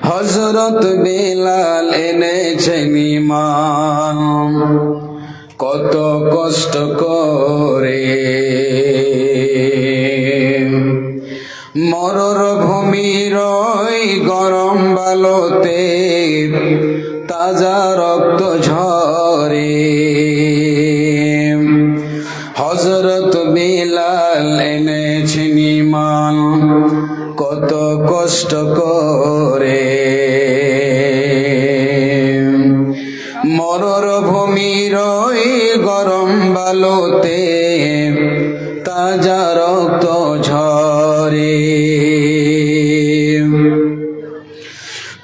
হযরত বিলাল এনেছেন ঈমান কত কষ্ট করে, মরর ভূমির ওই গরম বালুতে তাজা রক্ত ঝরে। হযরত বিলাল এনেছেন ঈমান কত কষ্ট করে, মরর ভূমির ওই গরম বালুতে তাজা রক্ত ঝরে।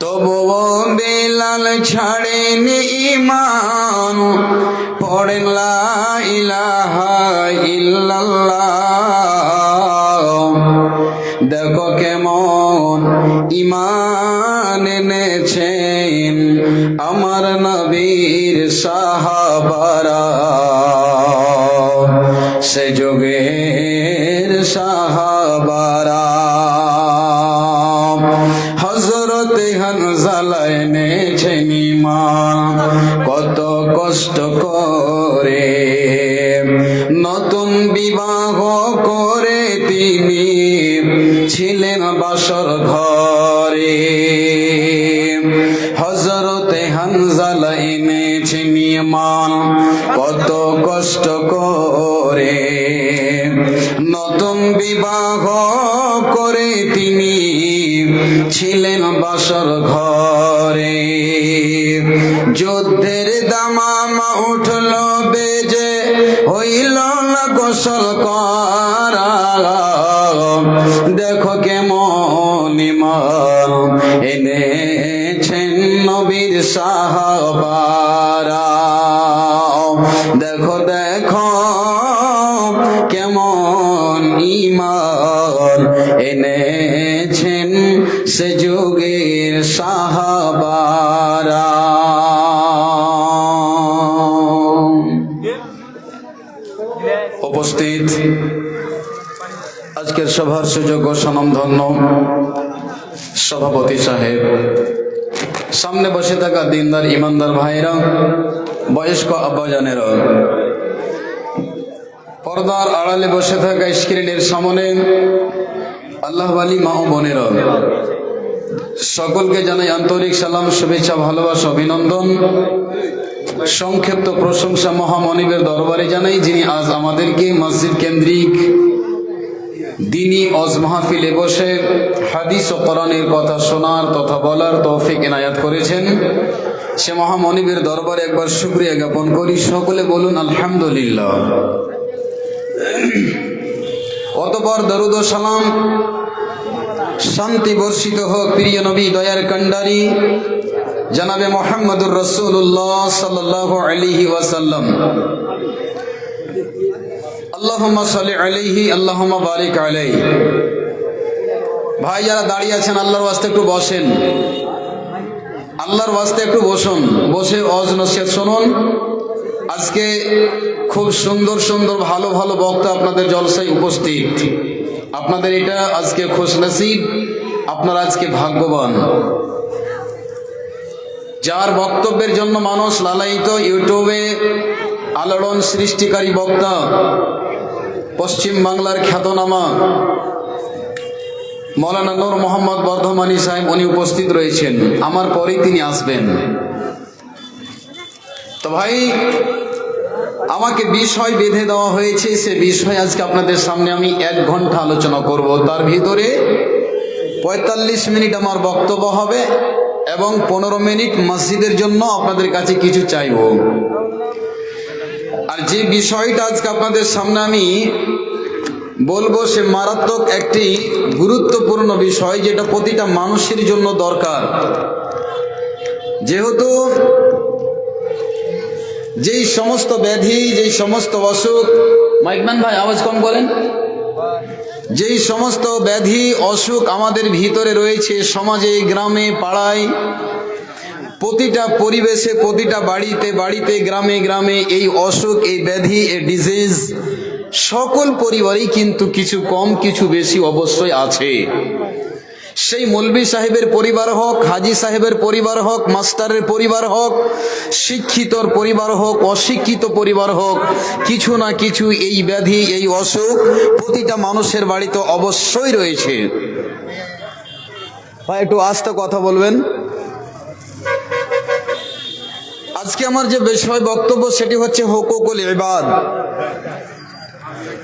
তবুও বিলাল ছাড়েনি ঈমান, পড়েন লা ইলাহা ইল্লাল্লাহ। দেখো কেমন ঈমান এনেছেন আমার নবীর সাহাবারা, সে যুগের সাহাবারা। হযরত হানজালা এনেছেন ঈমান কত কষ্ট করে, নতুন বিবাহ করে তিনি ছিলেন বাসর ঘরে। হযরত হানজালা এনেছেন ঈমান কত কষ্ট করে, নতুন বিবাহ করে তিনি ছিলেন বাসর ঘরে। যুদ্ধের দামামা উঠল বেজে, হইল না গোসল করা। দেখো কেমন ঈমান এনেছেন নবীর সাহাবারা। দেখো দেখো কেমন ঈমান এনেছেন সে যুগের সাহাবারা। উপস্থিত আজকের সভার সুযোগ্য স্বনামধন্য সভাপতি সাহেব, সামনে বসে থাকা দিনদার ইমানদার ভাইরা, বয়স্ক আব্বাজানেরা, পর্দার আড়ালে বসে থাকা স্ক্রিনের সামনে আল্লাহওয়ালি মা ও বোনেরা, সকলকে জানাই আন্তরিক সালাম, শুভেচ্ছা, ভালোবাসা, অভিনন্দন, সংক্ষিপ্ত প্রশংসা মহামনিবের দরবারে জানাই, যিনি আজ আমাদেরকে মসজিদ কেন্দ্রিক দিনী ওয়াজ মাহফিলে বসে হাদিস ও কোরআনের কথা শোনার তথা বলার তৌফিক এনায়াত করেছেন। সে মহামনিবের দরবারে একবার শুকরিয়া জ্ঞাপন করি। সকলে বলুন আলহামদুলিল্লাহ। অতঃপর দরুদ ও সালাম শান্তি বর্ষিত হোক প্রিয় নবী দয়ার কান্ডারি জনাবে মুহাম্মদুর রাসূলুল্লাহ সাল্লাল্লাহু আলাইহি ওয়াসাল্লাম। আল্লাহুম্মা সাল্লি আলাইহি আল্লাহুম্মা বারিক আলাইহি। ভাই যারা দাঁড়িয়ে আছেন আল্লাহর ওয়াস্তে একটু বসেন, আল্লাহর ওয়াস্তে একটু বসুন, বসে ওয়াজ নসিহত শুনুন। আজকে খুব সুন্দর সুন্দর ভালো ভালো বক্তা আপনাদের জলসায় উপস্থিত। আপনাদের এটা আজকে খুশনসিব, আপনারা আজকে ভাগ্যবান। যার বক্তব্যের জন্য মানুষ লালায়িত, ইউটিউবে আলোড়ন সৃষ্টিকারী বক্তা, পশ্চিম বাংলার খ্যাতনামা মৌলানা নূর মোহাম্মদ বর্ধমানী সাহেব, উনি উপস্থিত রয়েছেন। আমার পরেই তিনি আসবেন। তো ভাই, আমাকে বিষয় বেঁধে দেওয়া হয়েছে, সে বিষয় আজকে আপনাদের সামনে আমি 1 ঘন্টা আলোচনা করব। তার ভিতরে 45 মিনিট আমার বক্তব্য হবে এবং 15 মিনিট মসজিদের জন্য আপনাদের কাছে কিছু চাইব। আর যে বিষয়টা আজকে আপনাদের সামনে আমি বলবো, সে মারাত্মক একটি গুরুত্বপূর্ণ বিষয়, যেটা প্রতিটা মানুষের জন্য দরকার। যেহেতু যেই সমস্ত ব্যাধি, যেই সমস্ত অসুখ, মাইকম্যান ভাই আওয়াজ কম করেন, যেই সমস্ত ব্যাধি অসুখ আমাদের ভিতরে রয়েছে, সমাজে, গ্রামে, পাড়ায়, প্রতিটা পরিবেশে, প্রতিটা বাড়িতে বাড়িতে, গ্রামে গ্রামে এই অসুখ, এই ব্যাধি, এই ডিজিজ সকল পরিবারেই কিন্তু কিছু কম কিছু বেশি অবশ্যই আছে। সেই মৌলভী সাহেবের পরিবার হোক, হাজি সাহেবের পরিবার হোক, মাস্টারের পরিবার হোক, শিক্ষিতর পরিবার হোক, অশিক্ষিত পরিবার হোক, কিছু না কিছু এই ব্যাধি, এই অসুখ প্রতিটা মানুষের বাড়িতে অবশ্যই রয়েছে। ভাই একটু আস্তে কথা বলবেন। আজকে আমার যে বিষয় বক্তব্য সেটি হচ্ছে হুকুকুল ইবাদ।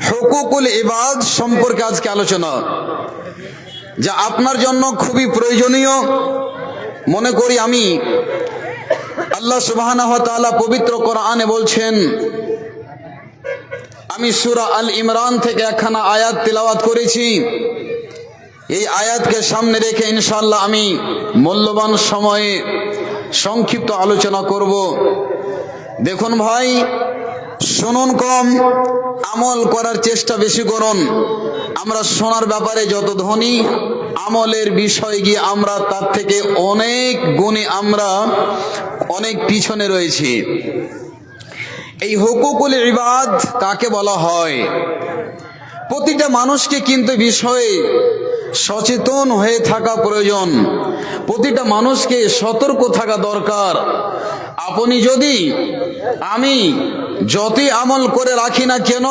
হুকুকুল ইবাদ সম্পর্কে আজকে আলোচনা, যা আপনার জন্য খুবই প্রয়োজনীয় মনে করি আমি। আল্লাহ সুবহানাহু ওয়া তাআলা পবিত্র কোরআনে বলছেন, আমি সূরা আল ইমরান থেকে একখানা আয়াত তিলাওয়াত করেছি। এই আয়াতকে সামনে রেখে ইনশাআল্লাহ আমি মূল্যবান সময়ে সংক্ষিপ্ত আলোচনা করব। দেখুন ভাই, শুনুন কম, আমল করার চেষ্টা বেশি করুন। আমরা শোনার ব্যাপারে যত ধনী, আমলের বিষয় গিয়ে আমরা তার থেকে অনেক গুণে আমরা অনেক পিছনে রয়েছি। এই হুকুকুল ইবাদ কাকে বলা হয়? প্রতিটা মানুষকে কিন্তু বিষয়ে সচেতন হয়ে থাকা প্রয়োজন। প্রতিটা মানুষকে সতর্ক থাকা দরকার। আপনি যদি, আমি যতই আমল করে রাখি না কেন,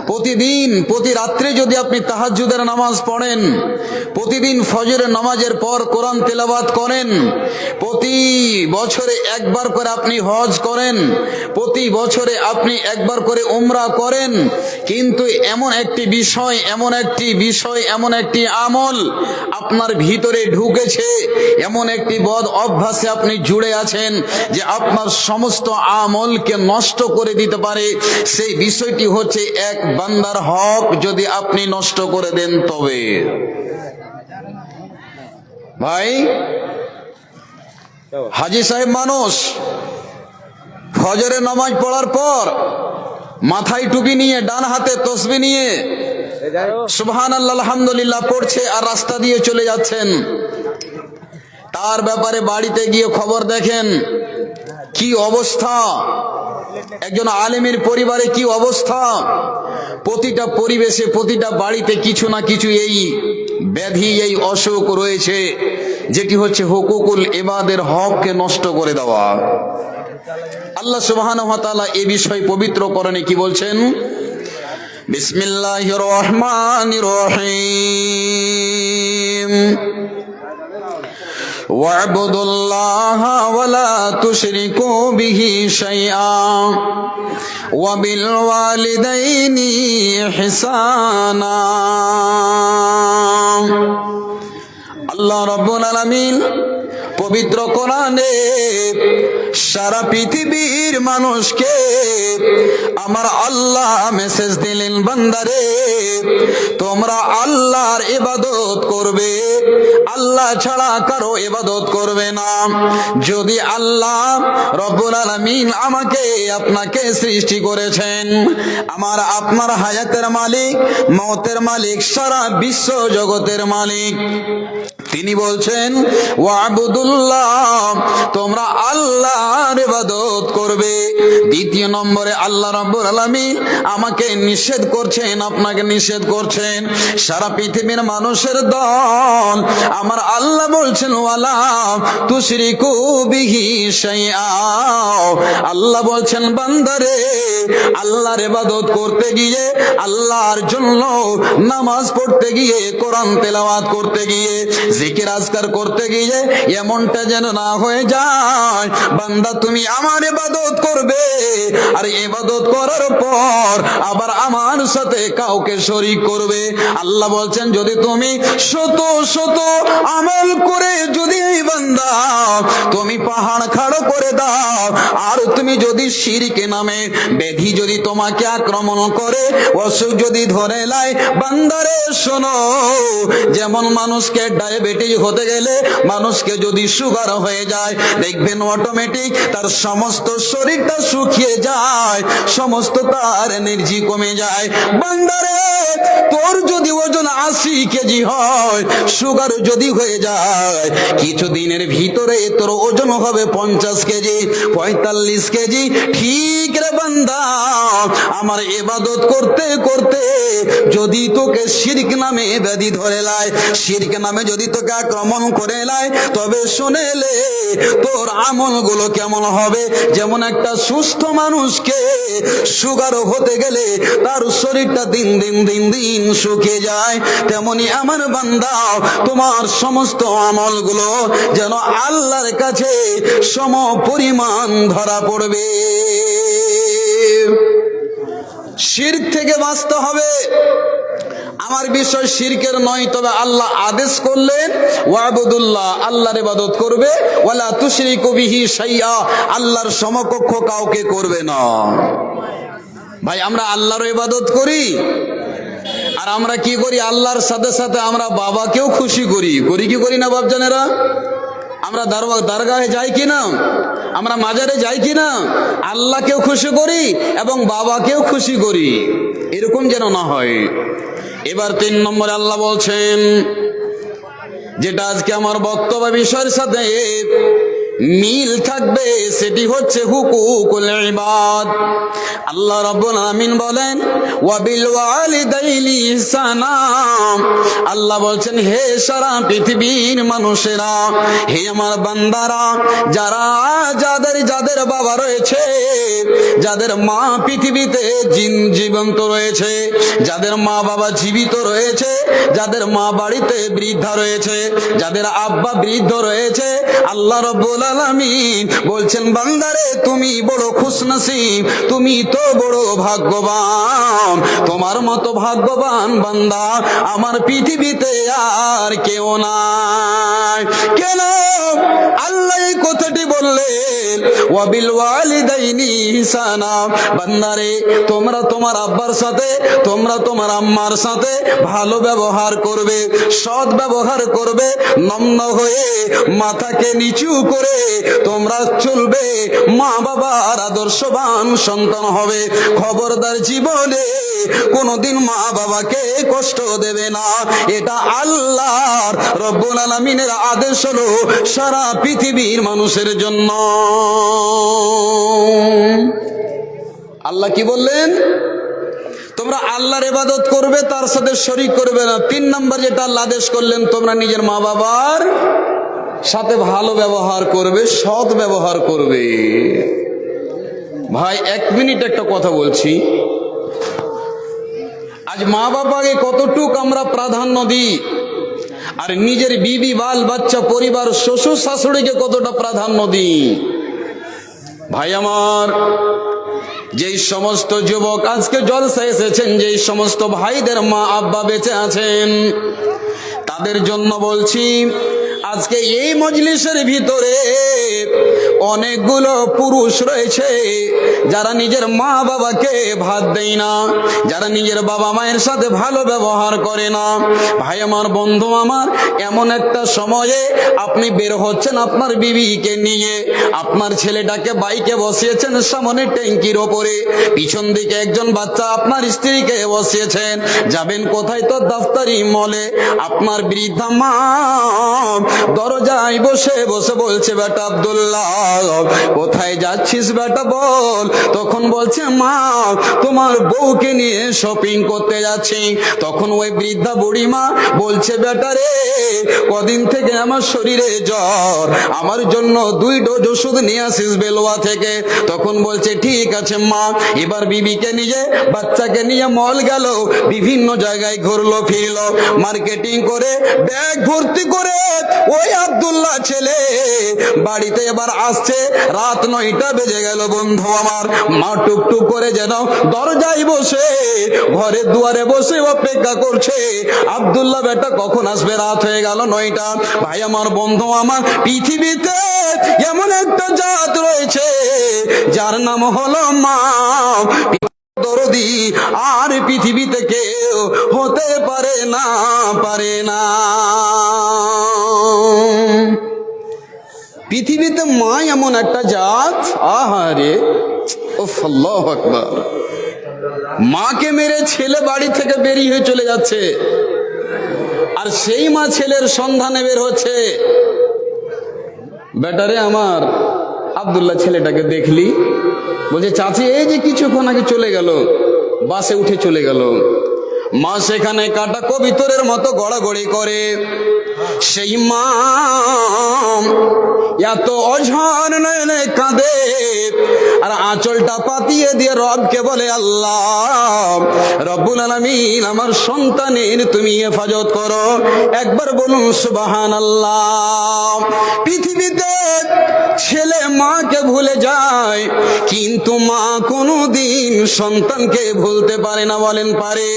প্রতিদিন প্রতি রাত্রে যদি আপনি তাহাজ্জুদের নামাজ পড়েন, প্রতিদিন ফজরের নামাজের পর কোরআন তেলাওয়াত করেন, প্রতি বছরে একবার করে আপনি হজ করেন, প্রতি বছরে আপনি একবার করে উমরা করেন, কিন্তু এমন একটি বিষয়, এমন একটি আমল আপনার ভিতরে ঢুকেছে, এমন একটি বদ অভ্যাসে আপনি জুড়ে আছেন যে আপনার সমস্ত আমলকে নষ্ট করে দিতে পারে। সেই বিষয়টি হচ্ছে এক বান্দার হক যদি আপনি নষ্ট করে দেন তবে। ভাই, হাজি সাহেব মানুষ ফজরের নামাজ পড়ার পর মাথায় টুপি নিয়ে, ডান হাতে তসবিহ নিয়ে সুবহানাল্লাহ আলহামদুলিল্লাহ পড়ছে আর রাস্তা দিয়ে চলে যাচ্ছেন। তার ব্যাপারে বাড়িতে গিয়ে খবর দেখেন কি অবস্থা, একজন আলেমের পরিবারে কি অবস্থা। প্রতিটা পরিবেশে, প্রতিটা বাড়িতে কিছু না কিছু এই ব্যাধি, এই অসুখ রয়েছে, যেটি হচ্ছে হুকুকুল ইবাদের হককে নষ্ট করে দেওয়া। আল্লাহ সুবহানাহু ওয়া তাআলা এই বিষয়ে পবিত্র কোরআনে কি বলছেন? বিসমিল্লাহির রহমানির রহিম, ওয়া'বুদুল্লাহা ওয়া লা তুশরিকু বিহি শাইআ ওয়া বিল ওয়ালিদাইনি ইহসানা। আল্লাহ রাব্বুল আলামিন পবিত্র কোরআনে সারা পৃথিবীর মানুষকে আমার আল্লাহ মেসেজ দিলেন, বান্দারে তোমরা আল্লাহর ইবাদত করবে, আল্লাহ ছাড়া কারো ইবাদত করবে না। যদি আল্লাহ রব্বুল আলামিন আমাকে আপনাকে সৃষ্টি করেছেন, আমার আপনার হায়াতের মালিক, মওতের মালিক, সারা বিশ্ব জগতের মালিক, তিনি বলছেন ওয়া'বুদুল্লাহ, তোমরা আল্লাহর ইবাদত করবে। দ্বিতীয় নম্বরে আল্লাহ রাব্বুল আলামিন আমাকে নিষেধ করছেন, আপনাকে নিষেধ করছেন। সারা পৃথিবীর মানুষের দল আমার আল্লাহ বলছেন ওয়ালা তুশরিকু বিহি শাইআ। আল্লাহ বলছেন বান্দারে আল্লাহর ইবাদত করতে গিয়ে, আল্লাহর জন্য নামাজ পড়তে গিয়ে, কোরআন তেলাওয়াত করতে গিয়ে, জিকির আজকার করতে গিয়ে এমনটা যেন না হয়ে যায় বান্দা তুমি আমার ইবাদত করবে আর ইবাদত করার পর আবার আমার সাথে কাউকে শরীক করবে। আল্লাহ বলছেন যদি তুমি শত শত আমল করে যদি এই বান্দা তুমি পাহাড় খাড়ো করে দাও, আর তুমি যদি শিরকে নামে ব্যাধি যদি তোমাকে আক্রমণ করে, অসুখ যদি ধরে লাই, বান্দারে শোনো, যেমন মানুষকে ডায়াবেটিস ডায়াবেটিস হতে গেলে মানুষকে যদি সুগার হয়ে যায়, দেখবেন অটোমেটিক তার সমস্ত শরীরটা শুকিয়ে যায়, সমস্ত তার এনার্জি কমে যায়। বান্দারে, তোর যদি ওজন 80 কেজি হয়, সুগার যদি হয়ে যায়, কিছুদিনের ভিতরে তোর ওজন হবে 50 কেজি, 45 কেজি। ঠিক রে বান্দা, আমার ইবাদত করতে করতে যদি তোকে শিরক নামে ব্যাধি ধরে লাই, শিরক নামে যদি তোকে আক্রমণ করে লাই, তবে শুনেলে তোর আমলগুলো কেমন হবে। যেমন একটা সুস্থ মানুষকে সুগার হতে গেলে তার শরীরটা দিন দিন দিন দিন শুকিয়ে যায়, তেমনি আমার বান্দা তোমার সমস্ত আমলগুলো যেন আল্লাহর কাছে সম পরিমাণ ধরা পড়বে। শিরক থেকে বাঁচতে হবে। আমার বিষয় শিরকের নয়, তবে আল্লাহ আদেশ করলেন ওয়াবুদুল্লাহ, আল্লাহর ইবাদত করবে, ওয়ালা তুশরিকু বিহি শাইআ, আল্লাহর সমকক্ষ কাউকে করবে না। ভাই, আমরা আল্লাহর ইবাদত করি, আর আমরা কি করি, আল্লাহর সাথে সাথে আমরা বাবাকেও খুশি করি। করি কি করি না বাপজানেরা? আমরা দরগাহে যাই কিনা, আমরা মাজারে যাই কিনা, আল্লাহকেও খুশি করি এবং বাবাকেও খুশি করি, এরকম যেন না হয়। এবার 3 নম্বরে আল্লাহ বলছেন, যেটা আজকে আমার বক্তব্য বিষয়ের সাথে মিল থাকবে, সেটি হচ্ছে হুকুকুল ইবাদ। আল্লাহ রাব্বুল আমিন বলেন ওয়া বিল ওয়ালিদাইনি ইহসানা। আল্লাহ বলছেন, হে সারা পৃথিবীর মানুষেরা, হে আমার বান্দারা, যারা যাদের বাবা রয়েছে, যাদের মা পৃথিবীতে জীবন্ত রয়েছে, যাদের মা বাবা জীবিত রয়েছে, যাদের মা বাড়িতে বৃদ্ধা রয়েছে, যাদের আব্বা বৃদ্ধ রয়েছে, আল্লাহ রাব্বুল আলামিন বলছেন, বান্দারে তুমি বড় খুশনসিব, তুমি তো বড় ভাগ্যবান, তোমার মতো ভাগ্যবান বান্দা আমার পৃথিবীতে আর কেউ নাই। কেন আল্লাহ এই কথাটি বললেন? ওয়াবিল ওয়ালিদাইনি ইহসানা, বান্দারে তোমরা তোমার আব্বার সাথে, তোমরা তোমার আম্মার সাথে ভালো ব্যবহার করবে, সৎ ব্যবহার করবে, নম্র হয়ে মাথাকে নিচু করে তোমরা চলবে, মা বাবার আদর্শবান সন্তান হবে। খবরদার, জীবনে কোনদিন মা বাবাকে কষ্ট দেবে না। এটা আল্লাহর রব্বুল আলামিনের আদেশ হলো সারা পৃথিবীর মানুষের জন্য। আল্লাহ কি বললেন? তোমরা আল্লাহর ইবাদত করবে, তার সাথে শরীক করবে না। 3 নম্বর যেটা আল্লাহ আদেশ করলেন, তোমরা নিজের মা বাবার সাথে ভালো ব্যবহার করবে, সৎ ব্যবহার করবে। ভাই 1 মিনিট একটা কথা বলছি। আজ মা বাবাকে কতটুক আমরা প্রাধান্য দিই, আর নিজের বিবি, বাল বাচ্চা, পরিবার, শ্বশুর শাশুড়িকে কতটা প্রাধান্য দিই। ভাই আমার, যেই সমস্ত যুবক আজকে জলসা এসেছেন, যেই সমস্ত ভাইদের মা আব্বা বেঁচে আছেন, তাদের জন্য বলছি, আজকে এই মজলিসের ভিতরে অনেকগুলো পুরুষ রয়েছে যারা নিজের মা বাবাকে ভাত দেয় না, যারা নিজের বাবা মায়ের সাথে ভালো ব্যবহার করে না। ভাই আমার, বন্ধু আমার, এমন একটা সময়ে আপনি বের হচ্ছেন আপনার বিবিকে নিয়ে, আপনার ছেলেটাকে বাইকে বসিয়েছেন সামনে ট্যাঙ্কির ওপরে, পিছন দিকে একজন বাচ্চা আপনার স্ত্রীকে বসিয়েছেন, যাবেন কোথায়? তো দফতরি মলে। আপনার বৃদ্ধা মা দরজায় বসে বসে বলছে, বেটা আব্দুল্লাহ কোথায় যাচ্ছিস বেটা বল? তখন বলছে, মা তোমার বউকে নিয়ে শপিং করতে যাচ্ছি। তখন ওই বৃদ্ধা বুড়িমা বলছে, বেটা রে, কদিন থেকে আমার শরীরে জ্বর, আমার জন্য 2 ডোজ ওষুধ নিয়ে আসিস বেলোয়া থেকে। তখন বলছে, ঠিক আছে মা। এবার বিবিকে নিয়ে, বাচ্চাকে নিয়ে মল গেল, বিভিন্ন জায়গায় ঘুরলো ফিরলো, মার্কেটিং করে ব্যাগ ভর্তি করে ওই আব্দুল্লাহ ছেলে বাড়িতে এবার আসছে। রাত 9টা বেজে গেল বন্ধু আমার। মা টুকটুক করে যেন দরজায় বসে, ঘরের দুয়ারে বসে অপেক্ষা করছে, আব্দুল্লাহ বেটা কখন আসবে। রাত হয়ে গেল 9টা। ভাই আমার, বন্ধু আমার, পৃথিবীতে এমন একটা জাত রয়েছে যার নাম হলো মা। দরদি আর পৃথিবীতে কেউ হতে পারে না, পারে না। পৃথিবীতে মা এমন একটা জাত, আহারে ওফ আল্লাহু আকবার, মাকে মেরে ছেলে বাড়ি থেকে বেরিয়ে হয়ে চলে যাচ্ছে, আর সেই মা ছেলের সন্ধানে বের হচ্ছে। বেটারে আমার আব্দুল্লাহ ছেলেটাকে দেখলি? বলছে চাচি এই যে কিছুক্ষণ আগে চলে গেল, বাসে উঠে চলে গেল। মা সেখানে কাটা কবিতরের মতো গড়াগড়ি করে। সেই মা এত অঝর নয়নে কাঁদে, আর আঁচলটা পাতিয়ে দিয়ে রবকে বলে, আল্লাহ রব্বুল আলামিন আমার সন্তানের তুমি হেফাজত করো। একবার বলুন সুবহানাল্লাহ। পৃথিবীতে ছেলে মাকে ভুলে যায়, কিন্তু মা কোনোদিন সন্তানকে ভুলতে পারে না। বলেন পারে?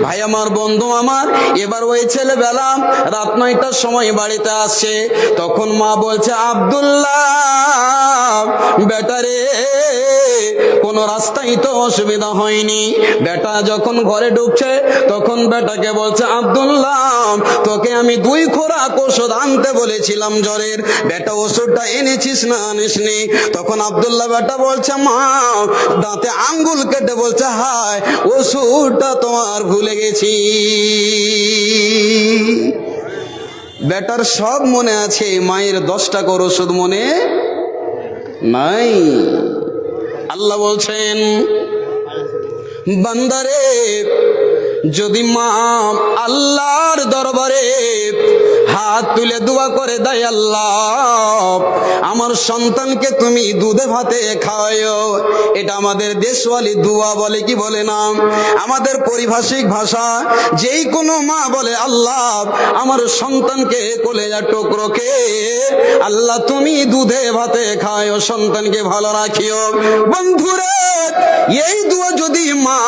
ভাই আমার, বন্ধু আমার, এবার ওই ছেলেবেলা রাত 9টার সময় বাড়িতে আসছে। তখন মা বলছে, আব্দুল্লাহ বেটারে কোনো রাস্তায় তো অসুবিধা হয়নি। বেটা যখন ঘরে ঢুকছে তখন বেটাকে বলছে, আব্দুল্লাহ তোকে আমি 2 খোরাক ওষুধ আনতে বলেছিলাম জ্বরের, বেটা ওষুধটা এনেছিস না আনিসনি? তখন আব্দুল্লাহ বেটা বলছে, মা দাঁতে আঙ্গুল কেটে বলছে, হায় ওষুধটা তোমার ভুলে গেছি। বেটার সব মনে আছে, মায়ের 10টা করে ওষুধ মনে নাই। আল্লাহ বলছেন, বান্দারে যদি মা আল্লাহর দরবারে হাত তুলে দোয়া করে দেয়, আল্লাহ আমার সন্তানকে তুমি দুধে ভাতে খাওয়াও, এটা আমাদের দেশওয়ালি দোয়া বলে কি বলে না? আমাদের পরিভাষিক ভাষা, যেই কোনো মা বলে, আল্লাহ আমার সন্তানকে কলেজা টুকরোকে আল্লাহ তুমি দুধে ভাতে খাওয়াও, সন্তানকে ভালো রাখিও। বন্ধুরে, এই দোয়া যদি মা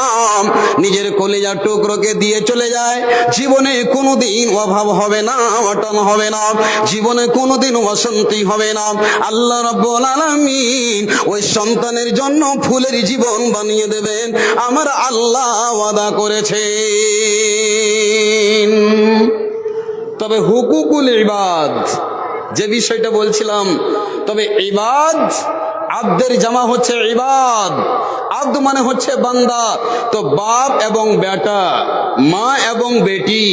নিজের কলেজা টুকরোকে দিয়ে চলে যায়, জীবনে কোনোদিন অভাব হবে না, অটন হবে না, জীবনে কোনোদিন অশান্তি হবে না। আল্লাহ রাব্বুল আলামিন ওই সন্তানের জন্য ফুলের জীবন বানিয়ে দেবেন, আমার আল্লাহ ওয়াদা করেছেন। তবে হুকুকুল ইবাদ, যে বিষয়টা বলছিলাম, তবে ইবাদ আব্দের জামা হচ্ছে ইবাদ। আব্দ মানে হচ্ছে বান্দা। তো বাপ এবং বেটা, মা এবং বেটি,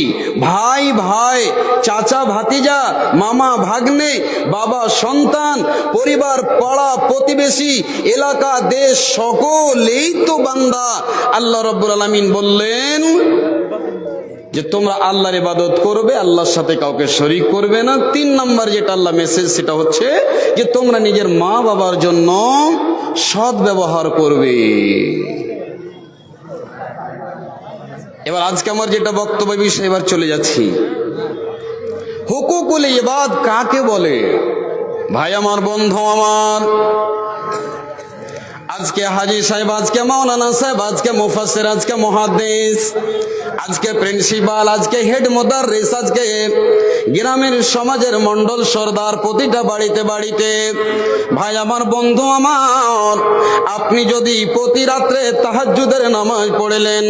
ভাই ভাই, চাচা ভাতিজা, মামা ভাগ্নে, বাবা সন্তান, পরিবার, পাড়া প্রতিবেশী, এলাকা, দেশ, সকলেই তো বান্দা। আল্লাহ রাব্বুল আলামিন বললেন যে তোমরা আল্লাহর ইবাদত করবে, আল্লাহর সাথে কাউকে শরীক করবে না। 3 নাম্বার যেটা আল্লাহ মেসেজ, সেটা হচ্ছে যে তোমরা নিজের মা বাবার জন্য সৎ ব্যবহার করবে। এবার আজকে আমার যেটা বক্তব্য বিষয়, এবার চলে যাচ্ছি। হুকুকুল ইবাদ কাকে বলে? ভাই আমার, বন্ধু আমার, আজকে হাজী সাহেব, আজকে মাওলানা সাহেব, আজকে মুফাসসির, আজকে মুহাদ্দিস, আজকে প্রিন্সিপাল, আজকে হেড মুদাররিস, আজকে গ্রামের সমাজের মন্ডল সর্দার, প্রতিটা বাড়িতে বাড়িতে, ভাই আমার, বন্ধু আমার, আপনি যদি প্রতি রাত্রে তাহাজ্জুদের নামাজ পড়লেন,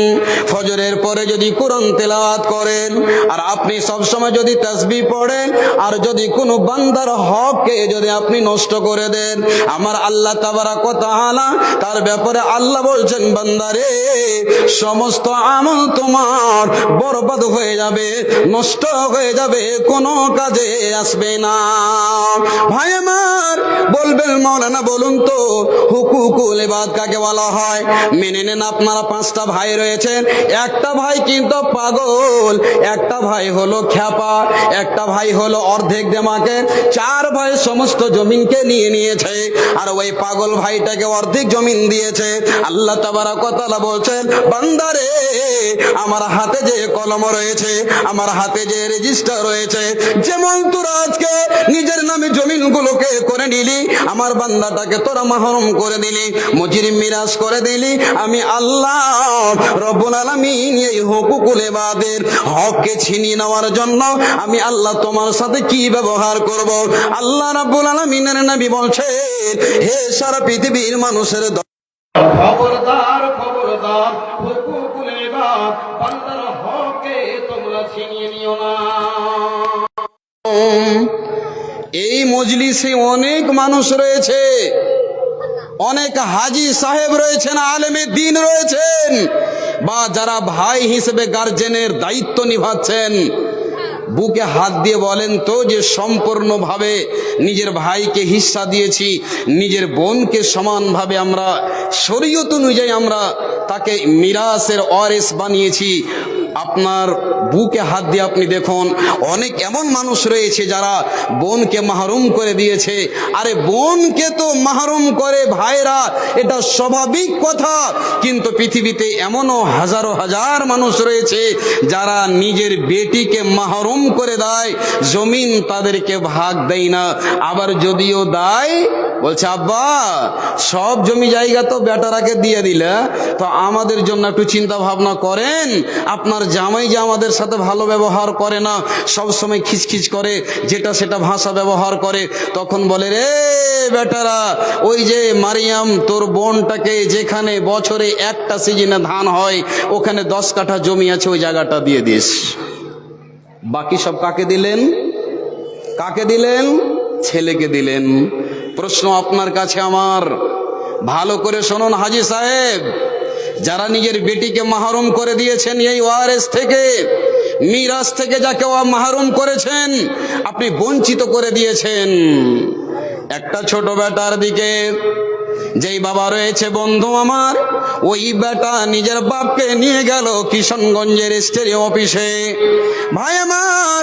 ফজরের পরে যদি কোরআন তেলাওয়াত করেন, আর আপনি সব সময় যদি তাসবিহ পড়েন, আর যদি কোনো বান্দার হককে যদি আপনি নষ্ট করে দেন, আমার আল্লাহ তাবারাক ওয়া তাআলা তার ব্যাপারে আল্লাহ বলছেন, বান্দারে সমস্ত আমল তোমার বরবাদ হয়ে যাবে, নষ্ট হয়ে যাবে, কোনো কাজে আসবে না। ভাই আমার, বলবেন মাওলানা বলুন তো হুকুকুল ইবাদ কাকে বলা হয়? মেনে নেন, আপনারা 5টা ভাই রয়েছেন, একটা ভাই কিন্তু পাগল, একটা ভাই হলো খ্যাপা, একটা ভাই হলো অর্ধেক দেমাকের, 4 ভাই সমস্ত জমিনকে নিয়ে নিয়েছে, আর ওই পাগল ভাইটাকে অর্ধেক জমিন দিয়েছে। আল্লাহ তাবারাক ওয়া তাআলা বলছেন, বান্দারে আমার হাতে যে কলম রয়েছে, আমার হাতে যে রেজিস্টার রয়েছে, যেমন তোরা আজকে নিজের নামে জমিনগুলোকে করে নিলি, আমার বান্দাটাকে তোরা মাহরুম করে দিলি, মুজরিম মিরাজ করে দিলি, আমি আল্লাহ রব্বুল আলামিন এই হুকুকুল ইবাদের হককে ছিনিয়ে নেওয়ার জন্য আমি আল্লাহ তোমার সাথে কি ব্যবহার করব? আল্লাহ রাব্বুল আলামিনের নবী বলছেন, হে সারা পৃথিবীর মানুষের খবরদার, খবরদার, হুকুকুল ইবাদ বান্দার হককে তোমরা ছিনিয়ে নিও না। এই মজলিসে অনেক মানুষ রয়েছে, অনেক হাজি সাহেব রয়েছেন, আলেমে দ্বীন রয়েছেন, বা যারা ভাই হিসেবে গার্জেনের দায়িত্ব নিভাচ্ছেন। বুকে হাত দিয়ে বলেন তো যে সম্পূর্ণভাবে নিজের ভাইকে হিস্সা দিয়েছি, নিজের বোনকে সমানভাবে আমরা শরীয়ত অনুযায়ী আমরা তাকে মিরাসের ওয়ারিস বানিয়েছি। আপনার বুকে হাত দিয়ে আপনি দেখুন, অনেক এমন মানুষ রয়েছে যারা বোনকে মাহরুম করে দিয়েছে। আরে বোনকে তো মাহরুম করে ভাইরা, এটা স্বাভাবিক কথা, কিন্তু পৃথিবীতে এমনও হাজারো হাজার মানুষ রয়েছে যারা নিজের বেটিকে মাহরুম করে দেয়, জমিন তাদেরকে ভাগ দেয় না। আবার যদিও দেয়, বলছে আব্বা সব জমি জায়গা তো বেটারাকে দিয়ে দিলে, তো আমাদের জন্য একটু চিন্তা ভাবনা করেন। আপনার জামাই যে আমাদের সাথে ভালো ব্যবহার করে না, সব সময় খিচখিচ করে, যেটা সেটা ভাষা ব্যবহার করে, তখন বলে রে বেটারা, ওই যে মারিয়াম তোর বোনটাকে যেখানে বছরে একটা সিজনে ধান হয় ওখানে 10 কাঠা জমি আছে, ওই জায়গাটা দিয়ে দিস। বাকি সব কাকে দিলেন? কাকে দিলেন? ছেলেকে দিলেন। প্রশ্ন আপনার কাছে আমার, ভালো করে শুনুন হাজী সাহেব, যারা নিজের বেটিকে মাহরুম করে দিয়েছেন এই ওয়ারিস থেকে, মিরাস থেকে যাকে মাহরুম করেছেন, আপনি বঞ্চিত করে দিয়েছেন। একটা ছোট বেটার দিকে যেই বাবা রয়েছে বন্ধু আমার, ওই বেটা নিজের বাপকে নিয়ে গেল কিশনগঞ্জের স্টেরি অফিসে। ভাই আমার,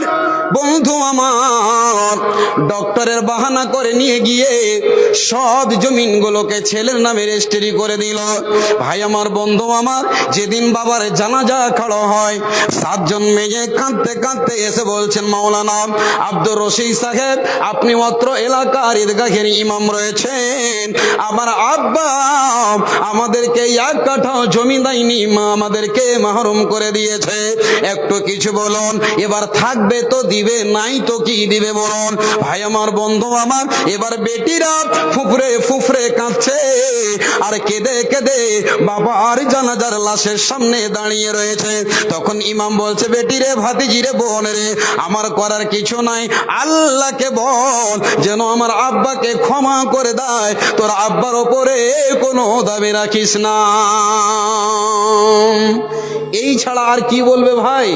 বন্ধু আমার, ডক্টরের বাহানা করে নিয়ে গিয়ে সব জমিনগুলোকে ছেলের নামে রেজিস্ট্রি করে দিল। ভাই আমার, বন্ধু আমার, যেদিন বাবার জানাজা খাড়া হয়, 7 জন মেয়ে কাঁদতে কাঁদতে এসে বলছেন, মাওলানা আব্দুর রশিদ সাহেব, আপনি মাত্র এলাকার ঈদগাহের ইমাম রয়েছেন, আমার আব্বা আমাদেরকে 1 কাঠা জমি দেয়নি, মা আমাদেরকে মাহরুম করে দিয়েছে, একটু কিছু বলুন, এবার থাকবে তো দিবে, নাই তো কি দিবে বলুন। ভাই আমার, বন্ধু আমার, এবার বেটিরা ফুফরে ফুফরে কাঁদছে আর কেঁদে কেঁদে বাবার জানাজার লাশের সামনে দাঁড়িয়ে রয়েছে। তখন ইমাম বলছে, বেটিরে, ভাতিজিরে, বোন রে, আমার করার কিছু নাই, আল্লাহকে বল যেন আমার আব্বাকে ক্ষমা করে দেয়, তোর আব্বার ওপরে কোনো দাবি রাখিস না। এই ছাড়া আর কি বলবে ভাই?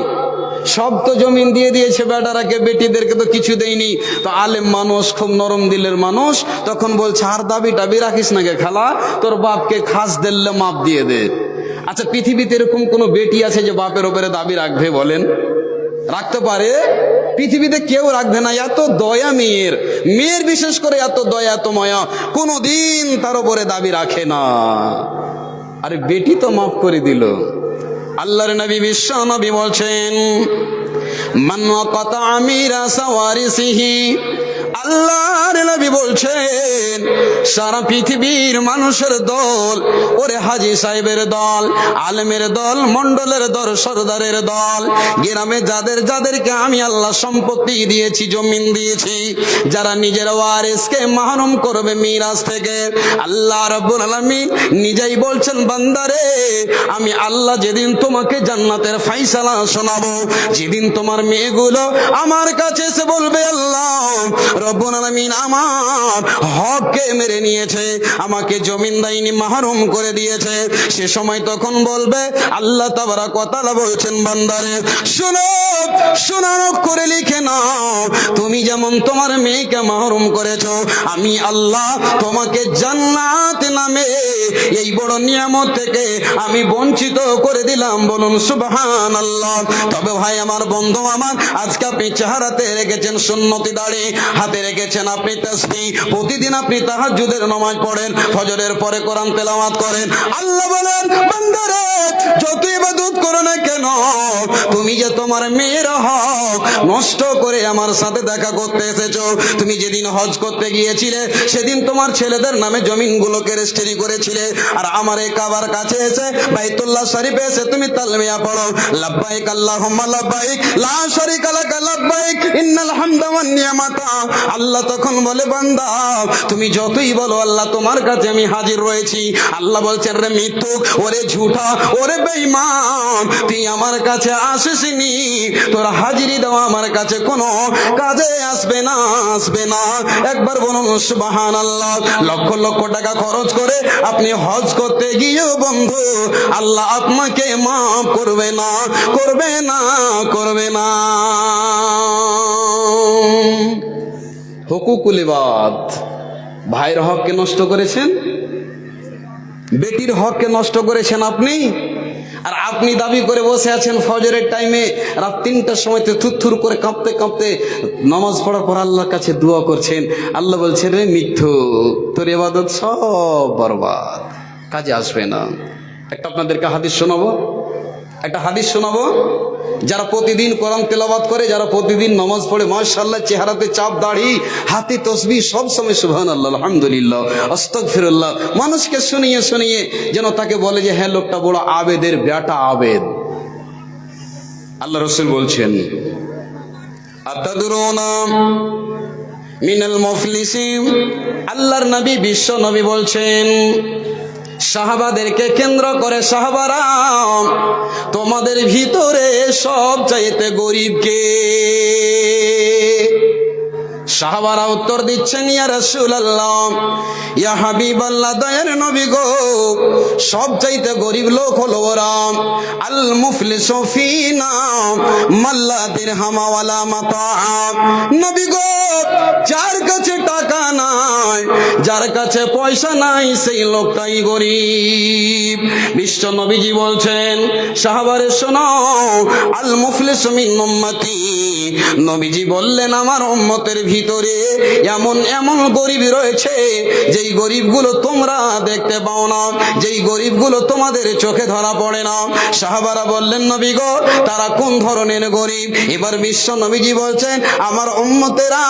সব তো জমিন দিয়ে দিয়েছে বেটারাকে, বেটিদেরকে তো কিছু দেয়নি। তো আলেম মানুষ, খুব নরম দিলের মানুষ, তখন বলছে আর দাবি টাবি রাখিস না গে খালা, তোর বাপকে খাস দিল্লে মাপ দিয়ে দে। আচ্ছা, পৃথিবীতে এরকম কোন বেটি আছে যে বাপের ওপরে দাবি রাখবে? বলেন, রাখতে পারে? পৃথিবীতে কেউ রাখবে না। এত দয়া মেয়ের, মেয়ের বিশেষ করে এত দয়া, এত মায়া, কোনোদিন তার উপরে দাবি রাখে না। আরে বেটি তো মাফ করে দিল। আল্লাহর নবী, বিশ্ব নবী বলছেন, মান ওয়াকাতা মিরাসা ওয়ারিসিহি, আল্লাহর নবী বলছেন, সারা পৃথিবীর মানুষের দল, ওরে হাজী সাহেবের দল, আলেমের দল, মন্ডলের দল, সরদারের দল, গ্রামে যাদের যাদেরকে আমি আল্লাহ সম্পত্তি দিয়েছি, জমিন দিয়েছি, যারা নিজের ওয়ারিসকে মাহরুম করবে মিরাস থেকে, আল্লাহ রাব্বুল আলামিন নিজেই বলছেন, বান্দারে, আমি আল্লাহ যেদিন তোমাকে জান্নাতের ফাইসালা শোনাবো, যেদিন তোমার মেয়েগুলো আমার কাছে এসে বলবে, আল্লাহ রব্বুল আলামিন আমার হককে মেরে নিয়েছে, আমাকে জমিন দেয়নি, মাহরুম করে দিয়েছে, সে সময় তখন বলবে, আল্লাহ তাবারক ওয়া তাআলা বলছেন, বান্দারে শোনো, শোনার করে লিখে নাও, তুমি যেমন তোমার মেয়েকে মাহরুম করেছো, আমি আল্লাহ তোমাকে জান্নাত নামে এই বড় নিয়ামত থেকে আমি বঞ্চিত করে দিলাম। বলুন সুবহানাল্লাহ। তবে ভাই আমার, বন্ধু আমার, আজকে আপনি চেহারাতে রেখেছেন সুন্নতি দাড়ি, হাতে রেখেছেন আপনি তাসবিহ, প্রতিদিন আপনি তাহাজ্জুদের নামাজ পড়েন, ফজরের পরে কোরআন তেলাওয়াত করেন। আল্লাহ বলেন, বান্দারে, যত ইবাদত করো না কেন, তুমি যে তোমার মেয়ের হক নষ্ট করে আমার সাথে দেখা করতে এসেছো, তুমি যেদিন হজ করতে গিয়েছিলে সেদিন তোমার ছেলেদের নামে জমিনগুলোকে রেজিস্ট্রি করেছিলে, আর আমার এই কাবার কাছে এসে বাইতুল্লাহ শরীফে এসে তুমি তালবিয়া পড়ো, লাব্বাইক আল্লাহুম্মা লাব্বাইক লা শারীকা লাক লাব্বাইক ইন্নাল হামদা ওয়ান নি'মাতা আল্লাহ তখন বলে বান্দা তুমি যতই বলো আল্লাহ তোমার কাছে আমি হাজির রয়েছি। আল্লাহ বলছেন রে মিথ্যুক, ওরে ঝুঠা, ওরে বেঈমান, তুই আমার কাছে আসিসনি, তোর হাজিরি দেওয়া আমার কাছে কোনো কাজে আসবে না, আসবে না। একবার বলুন সুবহানাল্লাহ। লক্ষ লক্ষ টাকা খরচ করে আপনি হজ করতে গিয়েও বন্ধু আল্লাহ আপনাকে মাফ করবে না, করবে না, করবে না। হুকুকুল ইবাদ, ভাইয়ের হককে নষ্ট করেছেন, বেটির হককে নষ্ট করেছেন আপনি। আর আপনি দাবি করে বসে আছেন ফজরের টাইমে রাত 3টার সময়তে থুরথুর করে কাঁপতে কাঁপতে নামাজ পড়ার পর আল্লাহর কাছে দোয়া করছেন। আল্লাহ বলছেন রে মিথ্যু, তোর ইবাদত সব বরবাদ, কাজে আসবে না। একটা আপনাদেরকে হাদিস শোনাবো, একটা হাদিস শোনাবো। যারা প্রতিদিন কোরআন তেলাওয়াত করে, যারা প্রতিদিন নামাজ পড়ে, মাশাআল্লাহ, চেহারাতে চাপ দাড়ি, হাতে তসবিহ, সব সময় সুবহানাল্লাহ, আলহামদুলিল্লাহ, আস্তাগফিরুল্লাহ, মানুষকে শুনিয়ে শুনিয়ে যেন তাকে বলে যে হ্যাঁ লোকটা বড় আবেদের বেটা আবেদ। আল্লাহ রাসূল বলছেন আতাদরুনা মিনাল মুফলিসিন, আল্লাহর নবী, বিশ্ব নবী বলছেন সাহাবাদেরকে কেন্দ্র করে, সাহাবারা তোমাদের ভিতরে সব চাইতে গরিব কে? সাহাবারা উত্তর দিচ্ছেন ইয়া রাসূলুল্লাহ, ইয়া হাবিবাল্লাহ, দয়ার নবী গো, সব চাইতে গরিব লোক হলো ওরা আল মুফলিসু ফিনা মাল্লা দিরহাম ওয়ালা মাতা। নবী গো, যার কাছে টাকা নাই, যার কাছে পয়সা নাই, সেই লোকটাই গরিব। বিশ্ব নবীজি বলছেন সাহাবারে শোনো, আল মুফলিসু মিন উম্মতি, নবীজি বললেন আমার উম্মতের ভিতরে এমন এমন গরিব রয়েছে যেই গরিবগুলো তোমরা দেখতে পাও না, যেই গরিবগুলো তোমাদের চোখে ধরা পড়ে না। সাহাবারা বললেন নবী গো, তারা কোন ধরনের গরিব? এবার বিশ্ব নবীজি বলছেন আমার উম্মতেরা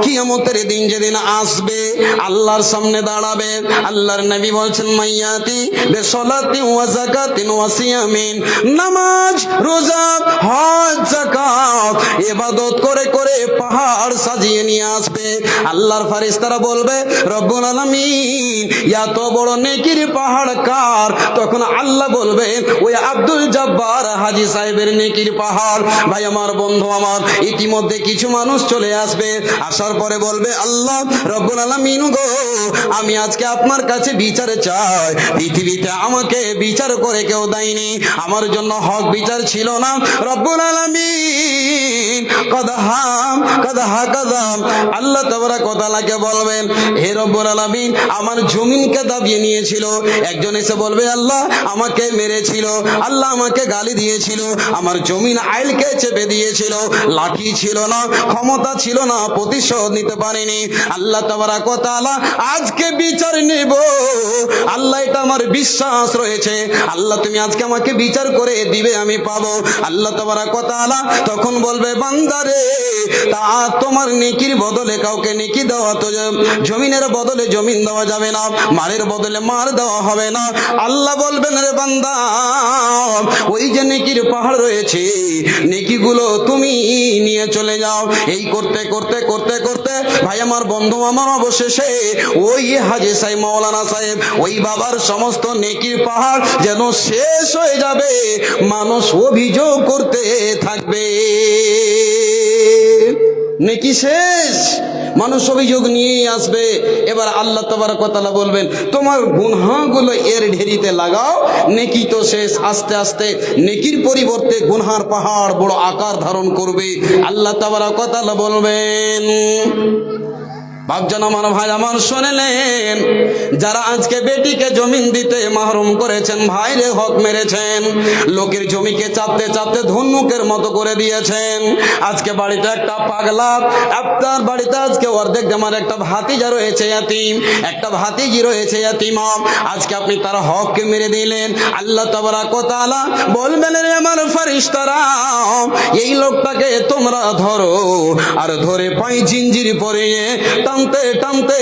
কিয়ামতের দিন যেদিন আসবে, আল্লাহর সামনে দাঁড়াবে, আল্লাহর নবী বলছেন মাইয়াতি বিসলাতি ওয়া যাকাতিন ওয়া সিয়ামিন, নামাজ, রোজা, হজ, যাকাত, ইবাদত করে করে পাহাড় সাজিয়ে নিয়ে আসবে। আল্লাহর ফেরেশতারা বলবে রব্বুল আলামিন, এত বড় নেকির পাহাড় কার? তখন আল্লাহ বলবেন ওই আব্দুল জব্বার হাজী সাহেবের নেকির পাহাড়। ভাই আমার, বন্ধু আমার, ইতিমধ্যে কিছু মানুষ চলে আসবে, আসার পরে বলবে আল্লাহ রব্বুল আলামিন গো, আমি আজকে আপনার কাছে বিচার চাই, পৃথিবীতে আমাকে বিচার করে কেউ দেয়নি, আমার জন্য হক বিচার ছিল না। রব্বুল আলামিন কদহাম কদহা কদম, আল্লাহ তাবারক ওয়া তাআলাকে বলবেন হে রব্বুল আলামিন, আমার জমিনকে দাবিয়ে নিয়েছিল, একজন এসে বলবে আল্লাহ আমাকে মেরেছিল, আল্লাহ আমাকে গালি দিয়েছিল, আমার জমিন আইলকে চেপে দিয়েছিল, লাঠি ছিল না, ক্ষমতা ছিল না, প্রতিশোধ নিতে পারিনি। আল্লাহ তাবারক ওয়া তাআলা আজকে বিচার নেব, আল্লাহ এটা আমার বিশ্বাস রয়েছে, আল্লাহ তুমি আজকে আমাকে বিচার করে দিবে, আমি পাবো। আল্লাহ তাবারক ওয়া তাআলা তখন বলবে বান্দারে, তা তোমার নেকির বদলে কাউকে নেকি দেওয়া, তো জমিনের বদলে জমিন দেওয়া যাবে না, মারের বদলে মার দেওয়া হবে না। আল্লাহ বলবেন রে বান্দা, ওই যে নেকির পাহাড় রয়েছে, নেকিগুলো তুমি নিয়ে চলে যাও। এই করতে করতে করতে করতে ভাই আমার, বন্ধু আমার, অবশেষে ওই হাজী সাহেব, মাওলানা সাহেব, ওই বাবার সমস্ত নেকির পাহাড় যেন শেষ হয়ে যাবে, মানুষ অভিযোগ করতে থাকবে নেকি শেষ, মানুষ অভিযোগ নিয়েই আসবে। এবার আল্লাহ তাবারক ওয়া তাআলা বলবেন তোমার গুনাহগুলো এর ঢেরিতে লাগাও, নেকি তো শেষ, আস্তে আস্তে নেকির পরিবর্তে গুনার পাহাড় বড় আকার ধারণ করবে। আল্লাহ তাবারক ওয়া তাআলা বলবেন বাপজান আমার, ভাই আমার, শোনেলেন যারা আজকে বেটিকে জমিন দিতে মাহরুম করেছেন, ভাইরে হক মেরেছেন, লোকের জমিকে চাপতে চাপতে ধনুকের মতো করে দিয়েছেন। আজকে বাড়িতে একটা পাগলা, আপনার বাড়িতে আজকে অর্ধেক আমার একটা ভাতিজা রয়েছে ইয়াতিম, একটা ভাতিজি রয়েছে ইয়াতিমা, আজকে আপনি তার হককে মেরে দিলেন। আল্লাহ তাবারাক ওয়া তাআলা বলবেন, রে আমার ফেরেশতারা, এই লোকটাকে তোমরা ধরো, আর ধরে পাই জিঞ্জির পরে টানতে টানতে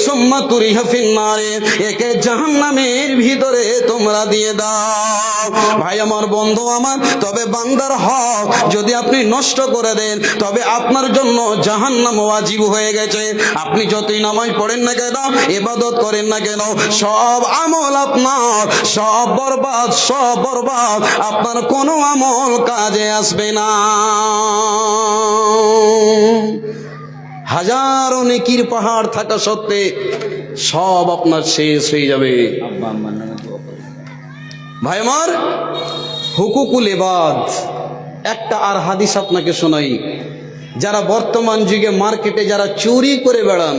সুম্মা তুরিহা ফিন্নারে, একে জাহান্নামের ভিতরে তোমরা দিয়ে দাও। ভাই আমার, বন্ধু আমার, তবে বান্দার হক যদি আপনি নষ্ট করে দেন, তবে আপনার জন্য জাহান্নাম ওয়াজিব হয়ে গেছে। আপনি যতই নামাজ পড়েন না কেন, ইবাদত করেন না কেন, সব আমল আপনার সব বরবাদ, সব বরবাদ। আপনার কোনো আমল কাজে আসবে না। হাজারো নেকির পাহাড় থাকা সত্ত্বে সব আপনার শেষ হয়ে যাবে। ভাই আমার, হুকুকুল ইবাদ, একটা আর হাদিস আপনাকে শোনাই। যারা বর্তমান যুগে মার্কেটে যারা চুরি করে বেড়ান,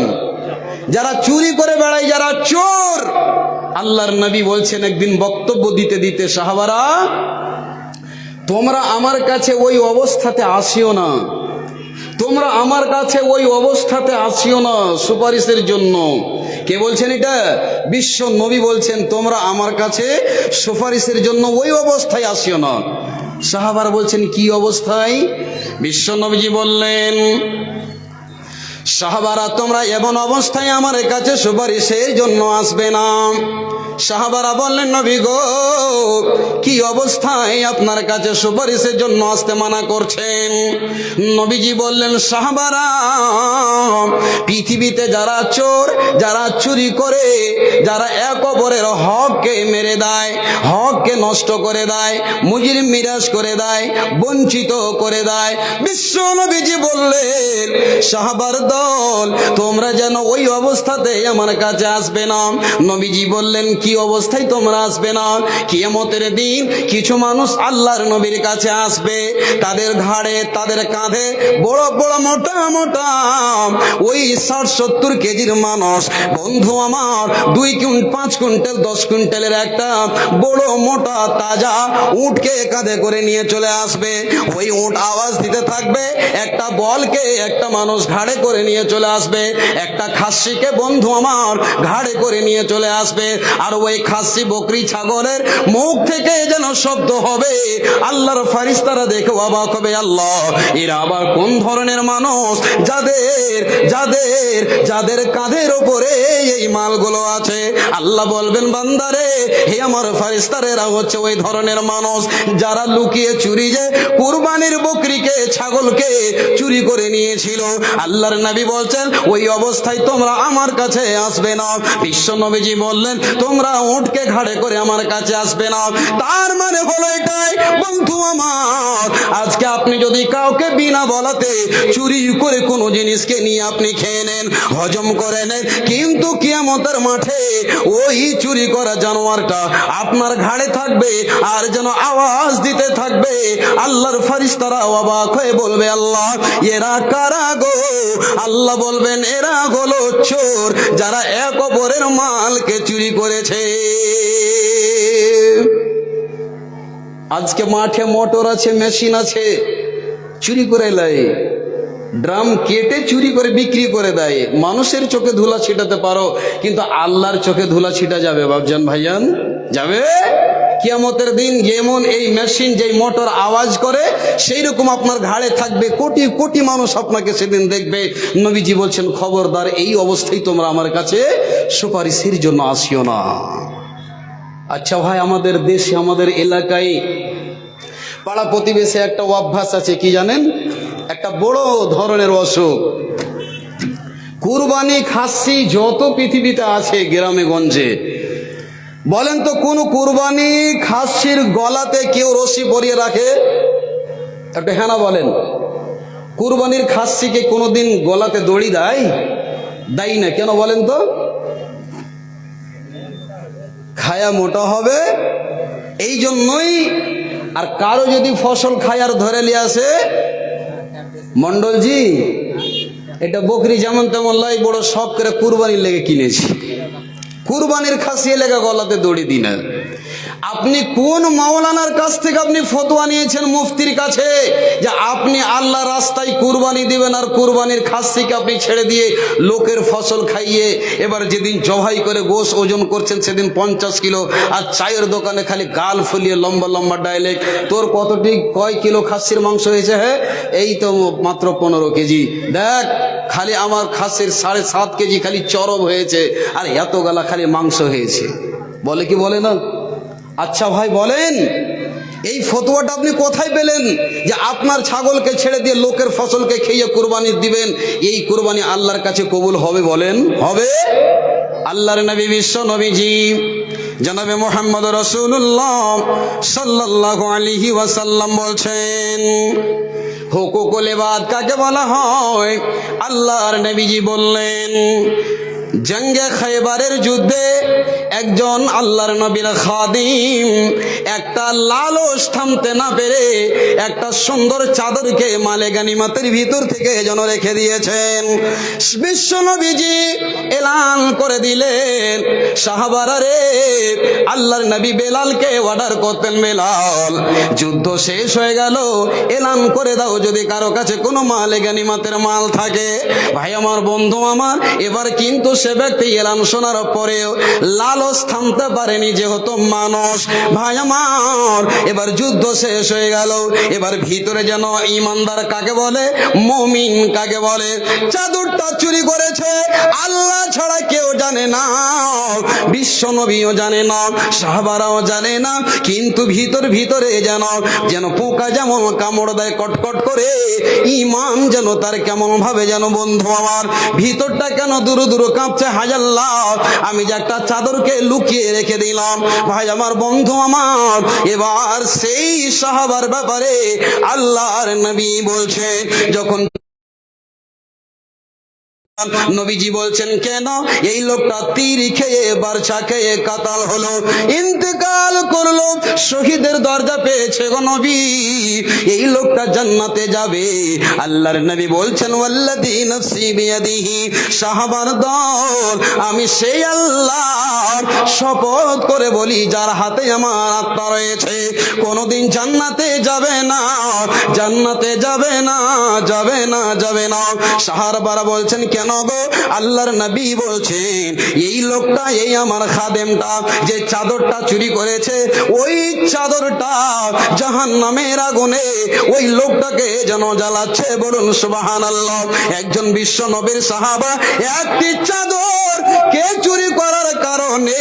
যারা চুরি করে বেড়ায়, যারা চোর, আল্লাহর নবী বলছেন একদিন বক্তব্য দিতে দিতে, সাহাবারা, তোমরা আমার কাছে ওই অবস্থাতে আসিও না, তোমরা আমার কাছে ওই অবস্থাতে আসিও না সুপারিশের জন্য। কে বলছেন এটা? বিশ্ব নবী বলছেন, তোমরা আমার কাছে সুপারিশের জন্য ওই অবস্থায় আসিও না। সাহাবারা বলছেন, কি অবস্থায়? বিশ্ব নবীজি বললেন, সাহাবারা, তোমরা এমন অবস্থায় আমার কাছে সুপারিশের জন্য আসবে না। সাহাবারা বললেন, নবী গো, কি অবস্থায় আপনার কাছে সুপারিশের জন্য আসতে মানা করছেন? নবীজি বললেন, সাহাবারা, পৃথিবীতে যারা চোর, যারা চুরি করে, যারা এক অপরের হককে মেরে দেয়, হককে নষ্ট করে দেয়, মুজরিম মিরাজ করে দেয়, বঞ্চিত করে দেয়, বিশ্ব নবীজি বললেন, সাহাবার দল, তোমরা যেন ওই অবস্থাতে আমার কাছে আসবে না। নবীজি বললেন, কি অবস্থায় তোমরা আসবে না? কিয়ামতের দিন কিছু মানুষ আল্লাহর নবীর কাছে আসবে, তাদের ঘাড়ে, তাদের কাঁধে বড় বড় মোটা মোটা ওই 60-70 কেজির মানুষ, বন্ধু আমার, 2-5 কুইন্টাল 10 কুইন্টালের একটা বড় মোটা তাজা উটকে কাঁধে করে নিয়ে চলে আসবে। ওই উট আওয়াজ দিতে থাকবে, একটা বলকে একটা মানুষ ঘাড়ে করে নিয়ে চলে আসবে, একটা খাসিকে বন্ধু আমার ঘাড়ে করে নিয়ে চলে আসবে। আর ওই খাসি, বকরি, ছাগলের মুখ থেকে যেন শব্দ হবে, আল্লাহর ফেরেশতারা দেখে অবাক হবে, আল্লাহ, এরা আবার কোন ধরনের মানুষ, যাদের যাদের যাদের কাঁধের ওপরে এই মালগুলো আছে। আল্লাহ বলবেন, বান্দারে, হে আমার ফেরেশতারা, হচ্ছে ওই ধরনের মানুষ যারা লুকিয়ে চুরি, যে কুরবানির বকরিকে, ছাগলকে চুরি করে নিয়েছিল। আল্লাহর নবী বলছেন, ওই অবস্থায় তোমরা আমার কাছে আসবে না। বিশ্ব নবীজি বললেন, তোমরা উটকে ঘাড়ে করে আমার কাছে আসবে না। তার মানে হলো এটাই, বন্ধু আমার, আজকে আপনি যদি কাউকে বিনা বলাতে চুরি করে কোনো জিনিসকে নিয়ে আপনি খেয়ে নেন, হজম করে নেন, কিন্তু কিয়ামতের মাঠে ওই চুরি করা জানোয়ারটা আপনার ঘাড়ে থাকবে, আর যেন আওয়াজ দিতে থাকবে। আল্লাহর ফেরেশতারা অবাক হয়ে বলবে, আল্লাহ, এরা কারা গো? আল্লাহ বলবেন, এরা হলো চোর, যারা এক অপরের মালকে চুরি করেছে। আজকে মাঠে মোটর আছে, মেশিন আছে, চুরি করে লাই, ড্রাম কেটে চুরি করে বিক্রি করে দেয়। মানুষের চোখে ধুলা ছিটাতে পারো, কিন্তু আল্লাহর চোখে ধুলা ছিটা যাবে বাবজান, ভাইজান, যাবে? কিয়ামতের দিন যেমন এই মেশিন, যেই মোটর আওয়াজ করে, সেই রকম আপনার ঘাড়ে থাকবে, কোটি কোটি মানুষ আপনাকে সেদিন দেখবে। নবীজি বলছেন, খবরদার, এই অবস্থায় তোমরা আমার কাছে সুপারিশের জন্য আসিও না। আচ্ছা ভাই, আমাদের দেশে, আমাদের এলাকায়, পাড়া প্রতিবেশে একটা অভ্যাস আছে, কি জানেন? একটা বড় ধরনের অসুখ, কুরবানি খাসি যত পৃথিবীতে আছে গ্রামে গঞ্জে, বলেন তো কোন কুরবানি খাসির গলাতে কেউ রশি পরিয়ে রাখে? একটা হ্যাঁ না বলেন। কুরবানির খাসিকে কোনোদিন গলাতে দড়ি দেয়? দেয় না। কেন বলেন তো? খায়া মোটা হবে এই জন্যই। আর কারো যদি ফসল খায়ার ধরে নিয়ে আসে, মন্ডলজি, এটা বকরি যেমন তেমন লাই, বড় শখ করে কুরবানির লেগে কিনেছি, কুরবানির খাসি লেগে গলাতে দড়ি দিন। আপনি কোন মাওলানার কাছ থেকে আপনি ফতোয়া নিয়েছেন মুফতির কাছে যে আপনি আল্লাহ রাস্তায় কুরবানি দিবেন, আর কুরবানির খাসিকে আপনি ছেড়ে দিয়ে লোকের ফসল খাইয়ে এবার যেদিন জবাই করে গোশ ওজন করছেন সেদিন 50 কিলো, আর চায়ের দোকানে খালি গাল ফুলিয়ে লম্বা লম্বা ডায়লেক্ট, তোর কতটি কয় কিলো খাসির মাংস হয়েছে? হ্যাঁ এই তো মাত্র 15 কেজি। দেখ খালি আমার খাসির 7.5 কেজি খালি চরব হয়েছে, আর এত গালা খালি মাংস হয়েছে। বলে কি বলে না? আচ্ছা ভাই বলেন, এই ফতোয়াটা আপনি কোথায় পেলেন যে আপনার ছাগলকে ছেড়ে দিয়ে লোকের ফসলকে খেয়ে কুরবানি দিবেন? এই কুরবানি আল্লাহর কাছে কবুল হবে? বলেন হবে? আল্লাহর নবী বিশ্ব নবীজি জনাবে মুহাম্মদ রাসূলুল্লাহ সাল্লাল্লাহু আলাইহি ওয়াসাল্লাম বলছেন, হুকুকুল ইবাদ কাকে বলা হয়? আল্লাহর নবীজি বললেন, জঙ্গে খায়বারের যুদ্ধে একজন আল্লাহর নবীর খাদিম একটা লালস থামতে না পেরে একটা সুন্দর চাদরকে মালে গানিমাতের ভিতর থেকে যেন রেখে দিয়েছেন। বিশ্ব নবীজি এলান করে দিলেন, সাহাবারা রে, আল্লাহর নবী বেলালকে অর্ডার করতেন, বেলাল যুদ্ধ শেষ হয়ে গেল, এলান করে দাও যদি কারো কাছে কোনো মালে গানিমাতের মাল থাকে। ভাই আমার, বন্ধু আমার, এবার কিন্তু সে ব্যক্তি এলান শোনার পরেও লালস থামতে পারেনি, যেহেতু মানুষ। ভাই আমার, এবার যুদ্ধ শেষ হয়ে গেল, এবার ভিতরে যেন ইমানদার কাকে বলে, মুমিন কাকে বলে, চাদরটা চুরি করেছে আল্লাহ ছাড়া কেউ জানে না, বিশ্ব নবীও জানে না, সাহাবারাও জানে না, কিন্তু ভিতরে যেন পোকা যেমন কামড় দেয় কটকট করে, ইমান যেন তার কেমন ভাবে যেন, বন্ধু আমার, ভিতরটা কেন দূর দূর কাঁপছে, হাজাল্লাহ আমি যে একটা চাদরকে লুকিয়ে রেখে দিলাম। ভাই আমার, বন্ধু আমার, এবার সেই সাহাবার ব্যাপারে আল্লাহর নবী বলছে, যখন নবীজি বলছেন, কেন এই লোকটা তীর খেয়ে বারছা খেয়ে কাতাল হলো, ইন্তেকাল করলো, শহীদের দরজা পেয়েছে গো নবী, এই লোকটা জান্নাতে যাবে। আল্লাহর নবী বলছেন, ওয়াল্লাযী নাফসি বিয়াদিহি, সাহাবার দল, আমি সেই আল্লাহর শপথ করে বলি যার হাতে আমার আত্মা রয়েছে, কোনোদিন জান্নাতে যাবে না, জান্নাতে যাবে না, যাবে না, যাবে না। সাহাবারা বলছেন, কেন গো? আল্লাহর নবী বলছেন, এই লোকটা, এই আমার খাদেমটা যে চাদরটা চুরি করেছে, ওই চাদরটা জাহান্নামের আগুনে ওই লোকটাকে যেন জ্বালাচ্ছে। বলুন সুবহানাল্লাহ। একজন বিশ্ব নবীর সাহাবা একটি চাদর কে চুরি করার কারণে,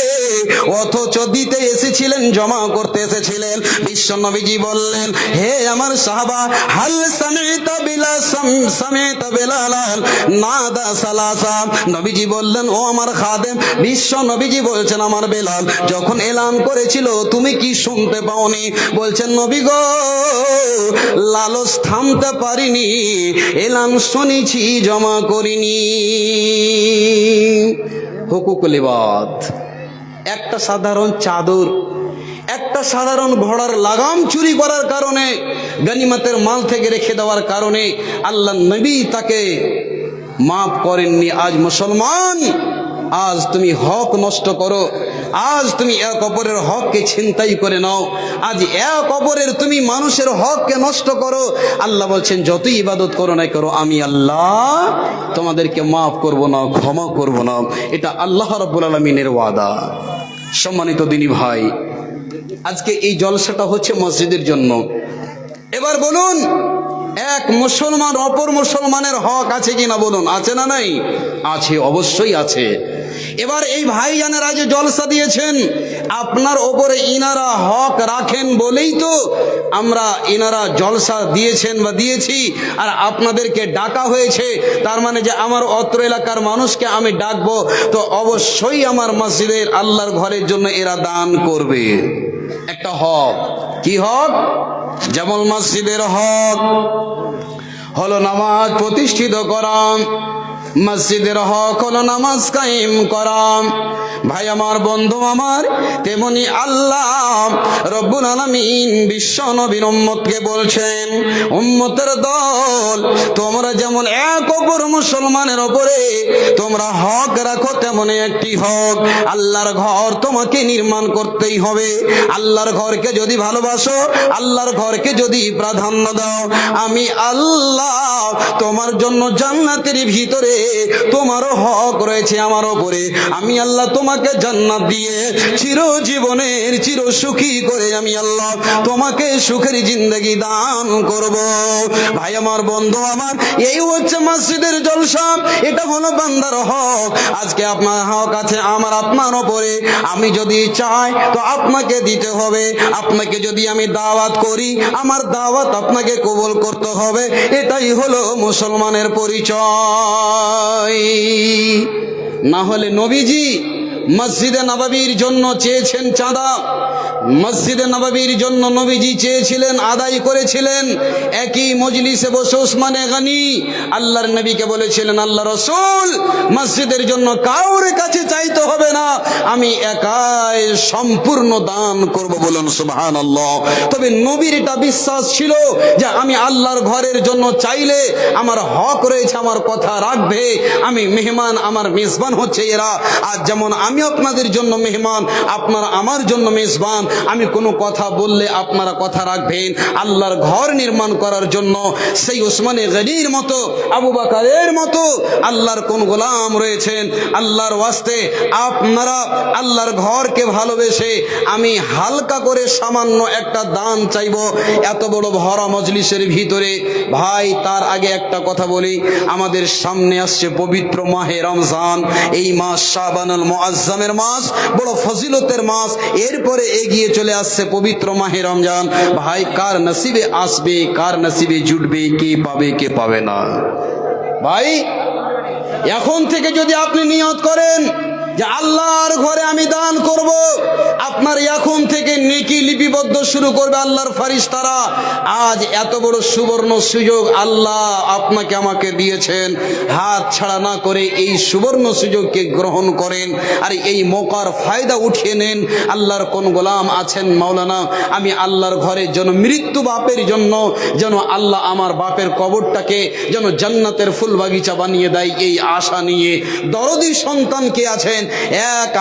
অথচ দিতে এসেছিলেন, জমা করতে এসেছিলেন, বিশ্ব নবীজি বললেন, হে আমার সাহাবা, হাল সামিতা বিলা সামিতা বিলাল নাদা সালাসা। নবীজি বললেন, ও আমার খাদেম, বিশ্ব নবীজি বলছেন, আমার বেলাল যখন এলান করেছিল তুমি কি শুনতে পাওনি? বলছেন, নবী গো, লালস থামতে পারিনি, এলান শুনেছি, জমা করিনি। হুকুকুল ইবাদ, একটা সাধারণ চাদর, একটা সাধারণ ঘোড়ার লাগাম চুরি করার কারণে, গনিমতের মাল থেকে রেখে দেওয়ার কারণে আল্লাহ নবী তাকে মাফ করেননি। আজ মুসলমান, আজ তুমি হক নষ্ট করো, আজ তুমি এক অপরের হককে ছিনতাই করে নাও, আজ এক অপরের তুমি মানুষের হককে নষ্ট করো। আল্লাহ বলছেন, যতই ইবাদত করো না করো, আমি আল্লাহ তোমাদেরকে মাফ করব না, ক্ষমা করব না। এটা আল্লাহ রাব্বুল আলামিনের ওয়াদা। সম্মানিত দিনী ভাই, আজকে এই জলসাটা হচ্ছে মসজিদের জন্য। এবার বলুন, এক মুসলমান অপর মুসলমানের হক আছে কিনা বলুন? আছে না নাই? আছে, অবশ্যই আছে। এবার এই ভাইজানেরা যে জলসা দিয়েছেন, আপনার ওপরে ইনারা হক রাখেন বলেই তো আমরা ইনারা জলসা দিয়েছেন বা দিয়েছি, আর আপনাদেরকে ডাকা হয়েছে। তার মানে যে আমার অত্র এলাকার মানুষকে আমি ডাকবো, তো অবশ্যই আমার মসজিদের আল্লাহর ঘরের জন্য এরা দান করবে। একটা হক, কি হক? যেমন মসজিদের হক হলো নামাজ প্রতিষ্ঠিত করা, মসজিদের হক হলো নামাজ কায়েম করা। ভাই আমার, বন্ধু আমার, তেমনি আল্লাহ রব্বুল আলামিন বিশ্ব নবীর উম্মতকে বলছেন, উম্মতের দল, তোমরা যেমন এক অপর মুসলমানের ওপরে তোমরা হক রাখো, তেমনি একটি হক আল্লাহর ঘর তোমাকে নির্মাণ করতেই হবে। আল্লাহর ঘরকে যদি ভালোবাসো, আল্লাহর ঘরকে যদি প্রাধান্য দাও, আমি আল্লাহ তোমার জন্য জান্নাতের ভিতরে তোমারও হক রয়েছে আমার ওপরে। আমি আল্লাহ তোমাকে জান্নাত দিয়ে চিরজীবনের চির সুখী করে আমি আল্লাহ তোমাকে সুখের জিন্দেগি দান করব। ভাই আমার, বন্ধু আমার, এই হচ্ছে মসজিদের জলসা, এটা হলো বান্দার হক। আজকে আপনার হক আছে আমার আপনার ওপরে, আমি যদি চাই তো আপনাকে দিতে হবে। আপনাকে যদি আমি দাওয়াত করি, আমার দাওয়াত আপনাকে কবুল করতে হবে। এটাই হলো মুসলমানের পরিচয়। না হলে নবীজি মসজিদে নববীর জন্য চেয়েছেন চাঁদা, মসজিদে নববীর জন্য নবীজি চেয়েছিলেন, আদায় করেছিলেন। একই মজলিসে বসে ওসমানে গনি আল্লাহর নবীকে বলেছিলেন, আল্লাহ রসুল, মসজিদের জন্য কাউর কাছে চাইতে হবে না, আমি একাই সম্পূর্ণ দান করব। বলুন সুবহানাল্লাহ। তবে নবীর এটা বিশ্বাস ছিল যে আমি আল্লাহর ঘরের জন্য চাইলে আমার হক রয়েছে, আমার কথা রাখবে। আমি মেহমান, আমার মেজবান হচ্ছে এরা। আর যেমন আমি আপনাদের জন্য মেহমান, আপনারা আমার জন্য মেজবান। আমি কোনো কথা বললে আপনারা কথা রাখবেন। আল্লাহর ঘর নির্মাণ করার জন্য সেই ওসমানে গনির মতো, আবু বকরের মতো আল্লাহর কোন গোলাম রয়েছেন। আল্লাহর ওয়াস্তে আপনারা আল্লাহর ঘরকে ভালোবেসে আমি হালকা করে সামান্য একটা দান চাইব এত বড় ভরা মজলিসের ভিতরে। ভাই, তার আগে একটা কথা বলি, আমাদের সামনে আসছে পবিত্র মাহে রমজান। এই মাস শাবানুল মুআজ্জামের মাস, বড় ফজিলতের মাস। এরপরে এগিয়ে চলে আসছে পবিত্র মাহে রমজান। ভাই, কার নসিবে আসবে, কার নসিবে জুটবে, কে পাবে কে পাবে না। ভাই, এখন থেকে যদি আপনি নিয়ত করেন যে আল্লাহর ঘরে আমি দান করব, আপনার এখন থেকে নেকি লিপিবদ্ধ শুরু করবে আল্লাহর ফারিস্তারা। আজ এত বড় সুবর্ণ সুযোগ আল্লাহ আপনাকে আমাকে দিয়েছেন, হাত ছাড়া না করে এই সুবর্ণ সুযোগকে গ্রহণ করেন আর এই মৌকার ফায়দা উঠিয়ে নেন। আল্লাহর কোন গোলাম আছেন, মাওলানা আমি আল্লাহর ঘরের জন্য, মৃত্যু বাপের জন্য যেন আল্লাহ আমার বাপের কবরটাকে যেন জান্নাতের ফুল বাগিচা বানিয়ে দেয়, এই আশা নিয়ে দরদি সন্তান কে আছেন?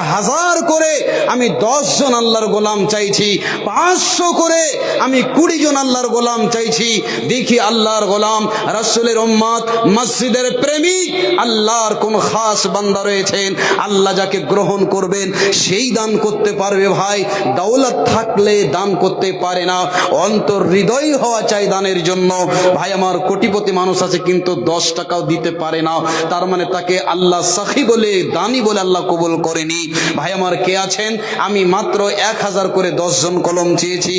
1000 করে আমি 10 জন আল্লাহর গোলাম চাইছি, 500 করে আমি 20 জন আল্লাহর গোলাম চাইছি। দেখি আল্লাহর গোলাম, রাসূলের উম্মত, মসজিদের প্রেমিক, আল্লাহর কোন খাস বান্দা রয়েছেন, আল্লাহ যাকে গ্রহণ করবেন সেই দান করতে পারবে। ভাই, দৌলত থাকলে দান করতে পারে না, অন্তর হৃদয় হওয়া চাই দানের জন্য। ভাই আমার, কোটিপতি মানুষ আছে কিন্তু 10 টাকাও দিতে পারে না, তার মানে তাকে আল্লাহ সাখী বলে, দানি বলে আল্লাহ কবুল করেনি। ভাই আমার, কে আছেন? আমি মাত্র 1000 করে 10 জন কলম চেয়েছি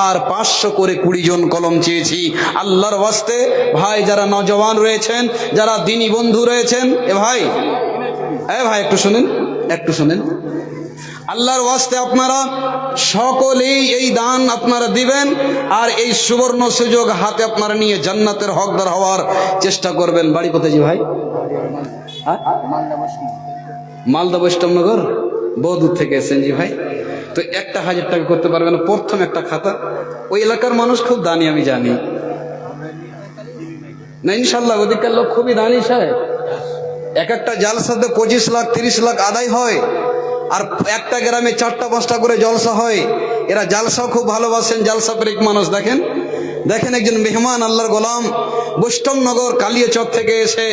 আর 500 করে 20 জন কলম চেয়েছি। আল্লাহর ওয়াস্তে ভাই, যারা নওজওয়ান রয়েছেন, যারা দিনী বন্ধু রয়েছেন, এ ভাই একটু শুনেন, একটু শুনেন। আল্লাহর ওয়াস্তে আপনারা সকলেই এই দান আপনারা দিবেন আর এই সুবর্ণ সুযোগ হাতে আপনারা নিয়ে জান্নাতের হকদার হওয়ার চেষ্টা করবেন। বাড়ি কোথায় জি ভাই? মালদা বৈষ্ণবনগর, বহু দূর থেকে এসেছেন জি ভাই। তো 1000 টাকা করতে পারবেন, প্রথম একটা খাতা। ওই এলাকার মানুষ খুব দানি, আমি জানি না, ইনশাল্লাহ ওদিককার লোক খুবই দানি সাহেব। এক একটা জালসাতে 25 লাখ 30 লাখ আদায় হয়, আর একটা গ্রামে 4টা-5টা করে জলসা হয়। এরা জালসাও খুব ভালোবাসেন, জালসা প্রেমিক মানুষ। দেখেন দেখেন একজন মেহমান আল্লাহর গোলাম বৈষ্ণবনগর কালিয়াচক থেকে এসে,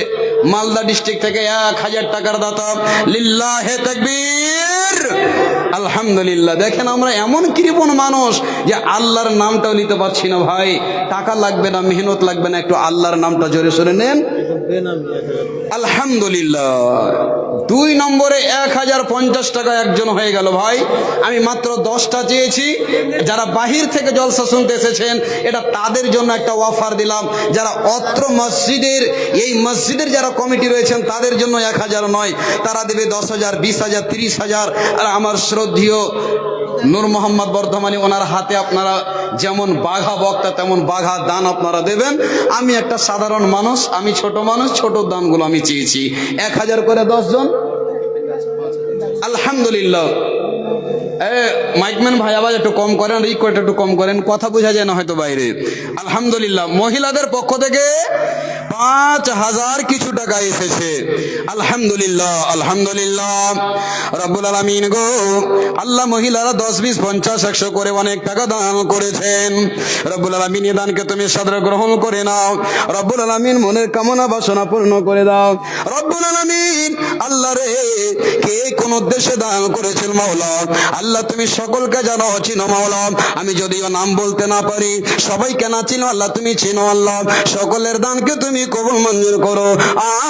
মালদা ডিস্ট্রিক্ট থেকে 1000 টাকার দাতা। লিল্লাহে তাকবীর, আলহামদুলিল্লাহ। দেখেন আমরা এমন কৃপণ মানুষ যে আল্লাহর নামটাও নিতে পারছি না। ভাই, টাকা লাগবে না, মেহনত লাগবে না, একটু আল্লাহর নামটা জোরে সরে নেন। আলহামদুলিল্লাহ। 2 নম্বরে 1050 টাকা একজন হয়ে গেল। ভাই, আমি মাত্র 10টা চেয়েছি। যারা বাহির থেকে জলসা শুনতে এসেছেন, এটা তাদের জন্য একটা অফার দিলাম। যারা অত্র মসজিদের, এই মসজিদের যারা কমিটি রয়েছেন তাদের জন্য 1000 নয়, তারা দেবে 10,000, 20,000, 30,000। আর আমার শ্রদ্ধেয় নূর মোহাম্মদ বর্ধমানী, ওনার হাতে আপনারা যেমন বাঘা বক্তা তেমন বাঘা দান আপনারা দেবেন। আমি একটা সাধারণ মানুষ, আমি ছোট মানুষ, ছোট দানগুলো আমি চেয়েছি 1000 করে 10 জন। আলহামদুলিল্লাহ। মাইকম্যান ভাই আবার একটু কম করেন, রিকোয়েস্ট একটু কম করেন, কথা বোঝা যায় না হয়তো বাইরে। আলহামদুলিল্লাহ। মহিলাদের পক্ষ থেকে 5000 কিছু টাকা এসেছে। আলহামদুলিল্লাহ, আলহামদুলিল্লাহ। রব্বুল আলামিন গো, আল্লাহ মহিলারা 10, 20, 50, 100 করে অনেক টাকা দান করেছেন। রব্বুল আলামিন এই দানকে তুমি সাদরে গ্রহণ করে নাও। রব্বুল আলামিন মনের কামনা বাসনা পূর্ণ করে দাও। রব্বুল আলামিন আল্লাহ রে, কে কোন উদ্দেশ্যে দান করেছেন মাওলা, আল্লাহ তুমি সকলকে জানো, চিনো মাওলা। আমি যদিও নাম বলতে না পারি, সবাইকে না চিনো আল্লাহ তুমি চিনো আল্লাহ। সকলের দানকে তুমি কবুল মঞ্জুর করো,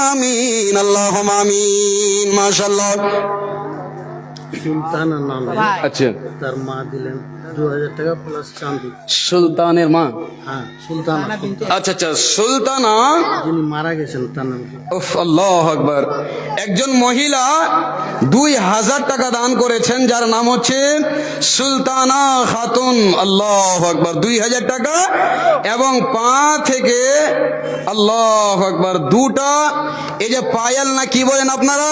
আমিন, আল্লাহুম্মা আমিন। মাশাআল্লাহ। সুলতানের নামে আচ্ছা, তার মা দিলেন 2000 টাকা প্লাস চাঁদি। সুলতানের মা? হ্যাঁ, সুলতান আচ্ছা আচ্ছা, সুলতানা যিনি মারা গেছেন তার নাম কি? উফ, আল্লাহু আকবার। একজন মহিলা 2000 টাকা দান করেছেন, যার নাম হচ্ছে সুলতানা খাতুন। আল্লাহু আকবার। 2000 টাকা এবং পা থেকে আল্লাহু আকবার 2টা এই যে পায়েল না কি বলেন আপনারা,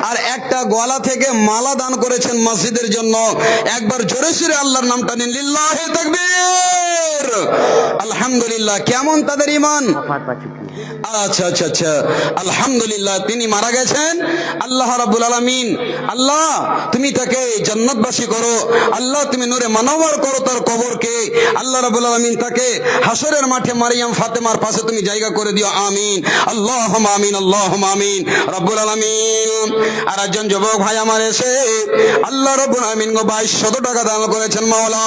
আর একটা গলা থেকে মালা দান করেছেন মসজিদের জন্য। একবার জোরে সুরে আল্লাহর নামটা নিন, লিল্লাহি তাকবীর। আলহামদুলিল্লাহ। কেমন তাদের ঈমান? আচ্ছা আচ্ছা আচ্ছা, আলহামদুলিল্লাহ। তিনি মারা গেছেন। আল্লাহ রাব্বুল আলামিন, আল্লাহ তুমি তাকে জান্নাতবাসী করো, আল্লাহ তুমি নূরে মানওয়ার করো তার কবরকে। আল্লাহ রাব্বুল আলামিন তাকে হাসরের মাঠে মারিয়াম ফাতেমার পাশে তুমি জায়গা করে দিও, আমিন, আল্লাহুম্মা আমিন, আল্লাহুম্মা আমিন। রাব্বুল আলামিন। আর একজন যুবক ভাই আমার এসে আল্লাহ রাব্বুল আলামিন গো 2200 টাকা দান করেছেন মাওলা,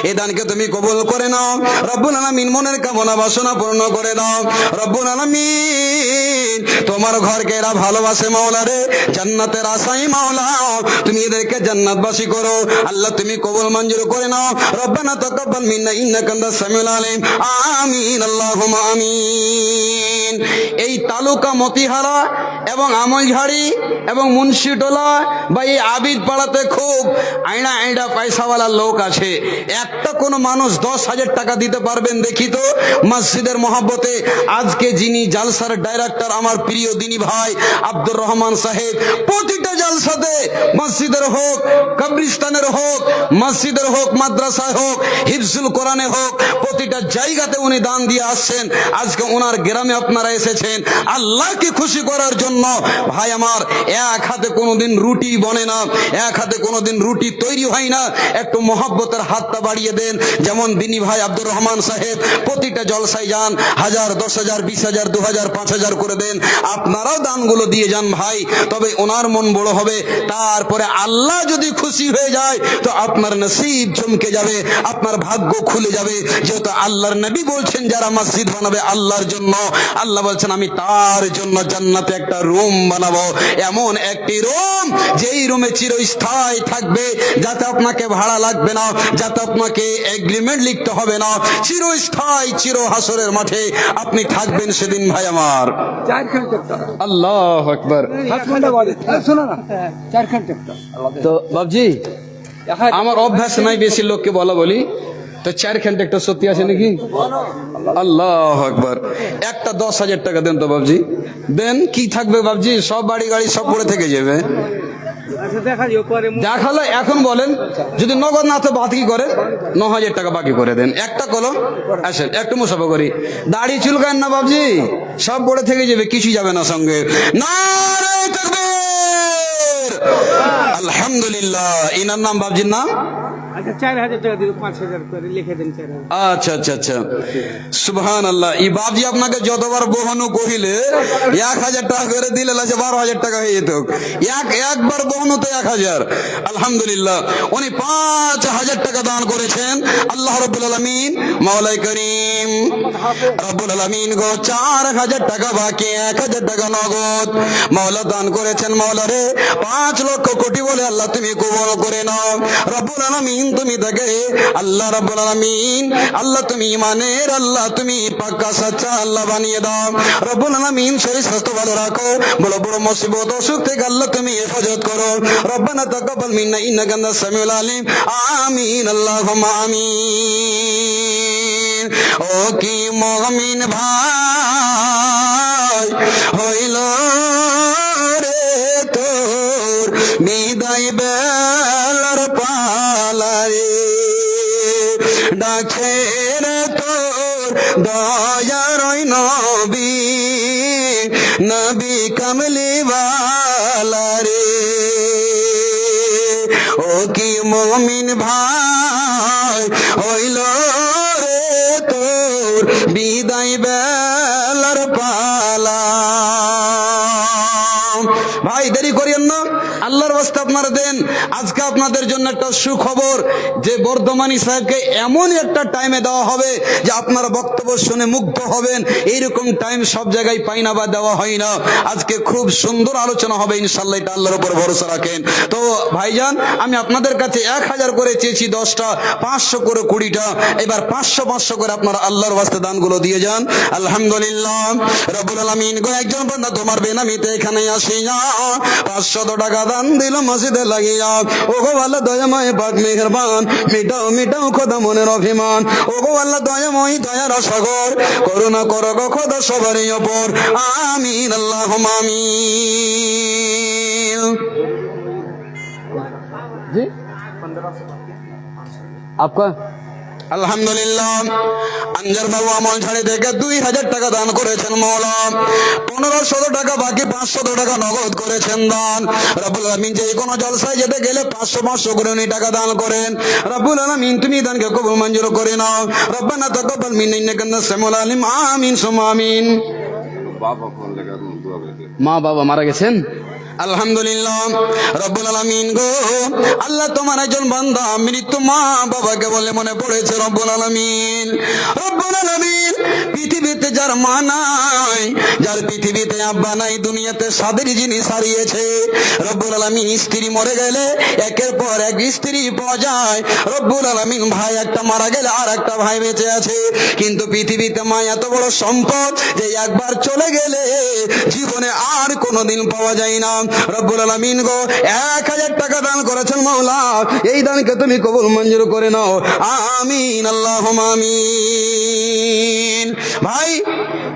এই দানকে তুমি কবুল করে নাও। রব্বুল আলামিন মনের কামনা বাসনা পূর্ণ করে দাও। রব্বুল আলামিন তোমার ঘরকে এরা ভালোবাসে মাওলা রে, জান্নাতের আশাই মাওলা, তুমি এদেরকে জান্নাতবাসী করো, আল্লাহ তুমি কবুল মঞ্জুর করে নাও। রব্বানা তাকাব্বাল মিন্না ইন্নাকা আনতাস সামিউল আলিম, আমিন, আল্লাহুম্মা আমিন। এই তালুকা মতিহারা এবং আমলঝাড়ি এবং মুন্সিটোলা বা এই আবিদ পাড়াতে খুব আইনা আইনা পয়সাওয়ালা লোক আছে। একটা কোনো মানুষ 10,000 টাকা দিতে পারবেন দেখি তো মসজিদের মহব্বতে? আজকে যিনি জালসার ডাইরেক্টর আমার প্রিয় দিনী ভাই আব্দুর রহমান সাহেব, প্রতিটা জালসাতে মসজিদের হোক, কবরিস্তানের হোক, মসজিদের হোক, মাদ্রাসায় হোক, হিফজুল কোরআনে হোক, প্রতিটা জায়গাতে উনি দান দিয়ে আসছেন। আজকে ওনার গ্রামে আপনারা এসেছেন আল্লাহকে খুশি করার জন্য। ভাই আমার, এক হাতে কোনোদিন রুটি বনে না, এক হাতে কোনোদিন রুটি তৈরি হয় না। একটু মহব্বতের হাতটা বাড়িয়ে দেন। যেমন দিনী ভাই আব্দুর রহমান সাহেব প্রতিটা জলসায় যান, 1000, 10,000, 20,000, 2,000, 5,000 করে দেন। আপনারাও দানগুলো দিয়ে যান ভাই, তবে ওনার মন বড় হবে। তারপরে আল্লাহ যদি খুশি হয়ে যায় তো আপনার নসিব চমকে যাবে, আপনার ভাগ্য খুলে যাবে। যেহেতু আল্লাহর নবী বলছেন যারা মসজিদ বানাবে আল্লাহর জন্য, আল্লাহ বলছেন আমি তার জন্য জান্নাতে একটা রুম বানাবো, এমন একটি রুম যেই রুমে চিরস্থায়ী থাকবে, যাতে আপনাকে ভাড়া লাগবে না, যাতে আপনাকে এগ্রিমেন্ট লিখতে হবে না, চিরস্থায়ী চির হাসরের মাঠে আপনি থাকবেন সেদিন। ভাই আমার, আল্লাহু আকবার। তো বাবজি, আমার অভ্যাস নাই বেশি লোককে বলা বলি, তো 4খান একটা সত্যি আছে নাকি? আল্লাহু আকবার। একটা 10,000 টাকা দেন তো বাবজি, দেন। কি থাকবে বাবজি? সব বাড়ি গাড়ি সব পড়ে থেকে যাবে। দেখালো এখন বলেন, যদি নগদ না তো বাকি করে 9,000 টাকা বাকি করে দেন। একটা কলম আসেন, একটু মুসাফা করি। দাড়ি চুলকান না বাবজি, সব পড়ে থেকে যাবে, কিছু যাবে না সঙ্গে। নারে তাকবীর। আলহামদুলিল্লাহ। ইনার নাম বাবজির নাম? আচ্ছা, 4,000 টাকা দিও, 5,000 করে লিখে দেন। 4,000। আচ্ছা আচ্ছা আচ্ছা, সুবহানাল্লাহ। এই বাবজি আপনাকে যতবার বহনু কহিলে 1,000 টাকা করে দিলে 12,000 টাকা হয়ে যেত। একবার বহনুতে 1,000। আলহামদুলিল্লাহ। উনি 5,000 টাকা দান করেছেন। আল্লাহ রাব্বুল আলামিন মাওলাই করিম রাব্বুল আলামিন গো 4,000 টাকা বাকি, 1,000 টাকা নগদ মাওলা দান করেছেন। মাওলা রে 5 লক্ষ কোটি বলে আল্লাহ তুমি কবুল করে নাও। রাব্বুল আলামিন দিন তুমি তাকে আল্লাহ রাব্বুল আলামিন, আল্লাহ তুমি ইমানের আল্লাহ, তুমি পাক্কা সাচ্চা আল্লাহ বানিয়ে দাও। রব্বুল আলামিন শরীর স্বাস্থ্য ভালো রাখো, বড় বড় মুসিবত অসুখ থেকে আল্লাহ তুমি হেফাজত করো। রব্বানা তাকাব্বাল মিন্না ইন্নাকা আনতাস সামিউল আলিম। আমিন আল্লাহুম্মা আমিন। ও কি মুমিন ভাই হইল রে তোর বিদায় বেলার পালারে, ডাকে রে তোর দয়ার নবী, নবী কামলিওয়ালা রে। ও কি মুমিন ভাই হইল রে তোর বিদায় বেলার পালা। ভাই দেরি করিয়েন না, আল্লাহর ওয়াস্তে আপনারা দেন। আজকে আপনাদের জন্য একটা সুখবর যে বর্ধমানী সাহেবকে এমন একটা টাইমে দেওয়া হবে যে আপনারা বক্তব্য শুনে মুগ্ধ হবেন। এইরকম টাইম সব জায়গায় পাই না বা দেওয়া হয় না। আজকে খুব সুন্দর আলোচনা হবে ইনশাল্লাহ, এটা আল্লাহর উপর ভরসা রাখেন। তো ভাইজান, আমি আপনাদের কাছে 1000 করে চেয়েছি 10টা, 500 করে 20টা, এবার 500 করে আপনারা আল্লাহর ওয়াস্তে দানগুলো দিয়ে যান। আলহামদুলিল্লাহ রব্বুল আলামিন গো, একজন বান্দা তোমার বেনামিতে এখানে আসিয়া 500 টাকা দান দিল মসজিদে লাগিয়া। ও গো আল্লাহ দয়াময় পাক মেহেরবান, মিটাও মিটাও খোদা মনের অভিমান। ও গো আল্লাহ দয়াময় দয়ার সাগর, করুণা করো গো খোদা সবারই ওপর। আমিন আল্লাহুম্মা আমিন। জি আপকা আলহামদুলিল্লাহ আনজার বাবু আমল ছাড়ি থেকে 2000 টাকা দান করেছেন মওলা। 1500 টাকা বাকি 500 টাকা নগদ করেছেন দান। রব্বুল আলামিন যে কোনো জলসায় যেতে গেলে 500 করে উনি টাকা দান করেন। রব্বুল আলামিন তুমি দানকে কবুল মঞ্জুর করে নাও। রব্বানা তাকাব্বাল মিন্না ইন্নাকা আনতাস সামিউল আলিম। আমিন সুম্মা আমিন। মা বাবা মারা গেছেন, আলহামদুলিল্লাহ রব্বুল আলামিন গো, আল্লাহ তোমার একজন বান্দা মৃত্যু মা বাবাকে বলে মনে পড়েছে। রব্বুল আলামিন, রব্বুল আলামিন পৃথিবীতে যার মা নাই, যার পৃথিবীতে আব্বা নাই, দুনিয়াতে সাদের জিনিস হারিয়েছে। রব্বুল আলামিন স্ত্রী মরে গেলে একের পর এক স্ত্রী পাওয়া যায়। রব্বুল আলামিন ভাই একটা মারা গেলে আর একটা ভাই বেঁচে আছে। কিন্তু পৃথিবীতে মা এত বড় সম্পদ যে একবার চলে গেলে জীবনে আর কোনোদিন পাওয়া যায় না। রব্বুল আলামিন গো 1000 টাকা দান করেছেন মাওলা, এই দানকে তুমি কবুল মঞ্জুর করে নাও। আমিন আল্লাহুম্মা আমিন। ভাই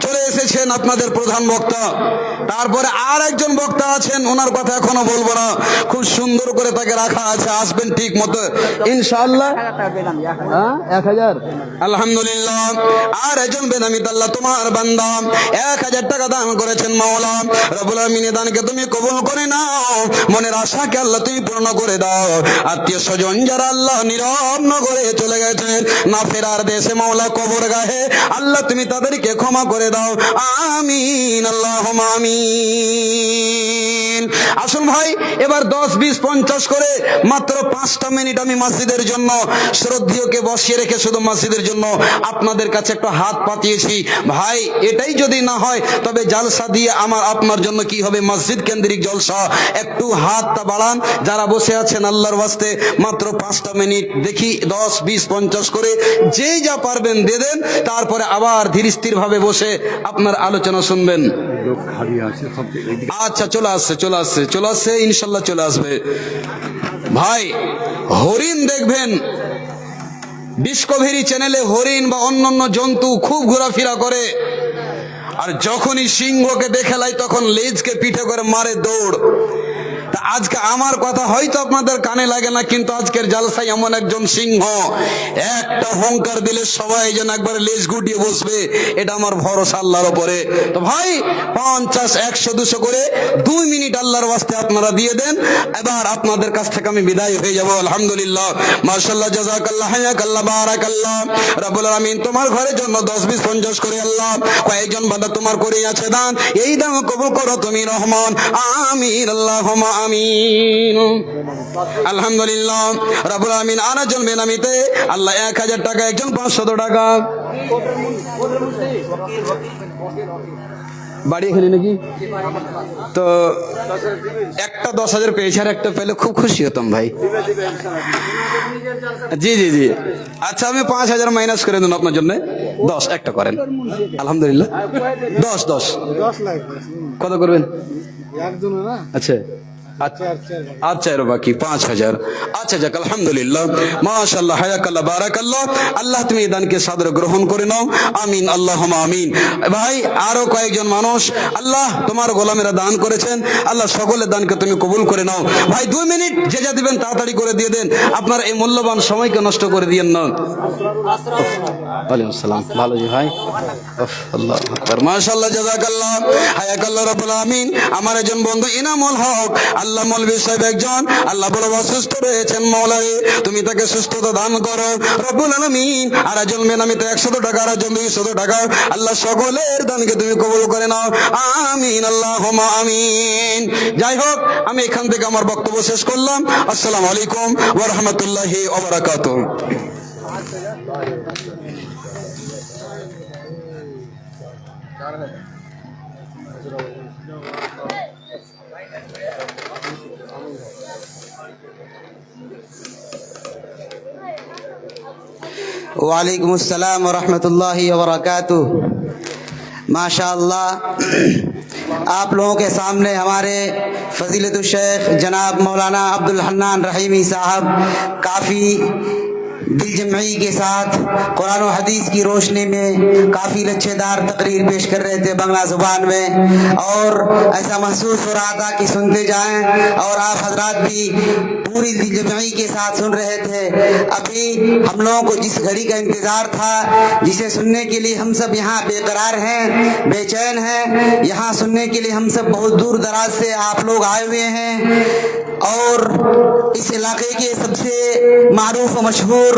চলে এসেছেন আপনাদের প্রধান বক্তা, তারপরে আর একজন বক্তা আছেন, ওনার কথা এখনো বলবো না, খুব সুন্দর করে তাকে রাখা আছে, আসবেন ঠিক মতো ইনশাআল্লাহ। 1000 আলহামদুলিল্লাহ। আর একজন বেনামিত আল্লাহ তোমার বান্দা 1000 টাকা দান করেছেন মাওলা। রব্বুল আলামিন দানকে তুমি কবুল করে নাও, মনের আশাকে আল্লাহ তুমি পূর্ণ করে দাও। আত্মীয় স্বজন যারা আল্লাহ নীরব নগরে চলে গেছেন, না ফেরার দেশে মাওলা কবর গাহে, আল্লাহ তুমি তাদেরকে ক্ষমা করে দাও। আমিন আল্লাহুম্মা আমিন। আসুন ভাই, এবার 10, 20, 50 করে মাত্র 5টা মিনিট আমি মসজিদের জন্য শ্রদ্ধেয়কে বসিয়ে রেখে শুধু মসজিদের জন্য আপনাদের কাছে একটা হাত পাতিয়েছি। ভাই এটাই যদি না হয় তবে জালসা দিয়ে আমার আপনার জন্য কি হবে? মসজিদ কেন্দ্রিক জলসা। একটু হাতটা বাড়ান যারা বসে আছেন আল্লাহর ওয়াস্তে, মাত্র 5টা মিনিট দেখি 10, 20, 50 করে যেই যা পারবেন দিয়ে দেন, তারপরে আবার ধীর স্থির ভাবে বসে আপনার আলোচনা শুনবেন। আচ্ছা চলে আসছে ইনশাল্লাহ চলে আসবে। ভাই হরিণ দেখবেন, ডিসকভারি চ্যানেলে হরিণ বা অন্যান্য জন্তু খুব ঘোরাফেরা করে, আর যখনই সিংহকে দেখে লাই তখন লেজকে পিঠে করে মারে দৌড়। তা আজকে আমার কথা হয়তো আপনাদের কানে লাগে না, কিন্তু আজকের জালসায় এমন একজন সিংহ, একটা হংকার দিলে সবাই যেন একবার লেজ গুটিয়ে বসবে, এটা আমার ভরসা আল্লাহর উপরে। তো ভাই 50, 100, 200 করে 2 মিনিট আল্লাহর ওয়াস্তে আপনারা দিয়ে দেন। এবার আপনাদের কাছ থেকে আমি বিদায় হয়ে যাব। আলহামদুলিল্লাহ, মাশাআল্লাহ, জাযাকাল্লাহ, হায়াকাল্লাহ, বারাকাল্লাহ। রব্বুল আলামিন তোমার ঘরের জন্য 10, 20, 50 করে আল্লাহ কয়েকজন বান্দা তোমার করেই আছে দান, এই দান কবুল করো তুমি রহমান। আমিন আল্লাহুম্মা আমিন। আলহামদুলিল্লাহ রব্বুল আলামিন আরেকজন বেনামিতে আল্লাহ 1000 টাকা, একজন 500 টাকা। বাড়ি এখানে নাকি? তো একটা 10,000 পেয়েছে, আর একটা পেলে খুব খুশি হতাম ভাই। জি জি জি, আচ্ছা আমি 5,000 মাইনাস করে দেন আপনার জন্য। 10 একটা করেন, আলহামদুলিল্লাহ। 10 10 10 লাখ কত করবেন? একজন না। আচ্ছা আচ্ছা, এর বাকি 5,000। আচ্ছা যাক, আলহামদুলিল্লাহ, মাশাআল্লাহ, হায়াকাল্লাহ, বারাকাল্লাহ। আল্লাহ তুমি এই দানকে সাদরে গ্রহণ করে নাও, আমিন, আল্লাহুম্মা আমিন। ভাই আরো কয়েকজন মানুষ আল্লাহ তোমার গোলামেরা দান করেছেন, আল্লাহ সকলের দানকে তুমি কবুল করে নাও। ভাই 2 মিনিট যে যা দিবেন তাড়াতাড়ি করে দিয়ে দেন, আপনার এই মূল্যবান সময়কে নষ্ট করে দিয়েন না। ওয়ালাইকুম আসসালাম, ভালো জি ভাই, আল্লাহ আকবার, মাশাআল্লাহ, জাযাকাল্লাহ, হায়াকাল্লাহ রাব্বুল আমিন। আমার একজন বন্ধু ইনামুল হক আল্লাহ মৌলভী সাহেব একজন, আল্লাহ বড় অসুস্থ রয়েছেন, মৌলাই তুমি তাকে সুস্থতা দান করো রব্বুল আলামিন। আর একজন মেনামিতে 100 টাকা, আর একজন 200 টাকা, আল্লাহ সকলের দানকে তুমি কবুল করে নাও, আমিন, আল্লাহুম্মা আমিন। যাই হোক, আমি এখান থেকে আমার বক্তব্য শেষ করলাম। আসসালামু আলাইকুম ওয়া রাহমাতুল্লাহি ওয়া বারাকাতুহু। वालेकुम अस्सलाम व रहमतुल्लाहि व बरकातुहू। माशाअल्लाह, आप लोगों के सामने हमारे फजीलतुल शेख जनाब मौलाना अब्दुल हन्नान रहीमी साहब काफ़ी दिलजमई के साथ कुरान और हदीस की रोशनी में काफ़ी लच्छेदार तकरीर पेश कर रहे थे बांग्ला ज़ुबान में, और ऐसा महसूस हो रहा था कि सुनते जाएं, और आप हजरात भी पूरी दिलजमई के साथ सुन रहे थे। अभी हम लोगों को जिस घड़ी का इंतज़ार था, जिसे सुनने के लिए हम सब यहाँ बेकरार हैं, बेचैन हैं, यहाँ सुनने के लिए हम सब बहुत दूर दराज से आप लोग आए हुए हैं, और इस इलाके के सबसे मारूफ व मशहूर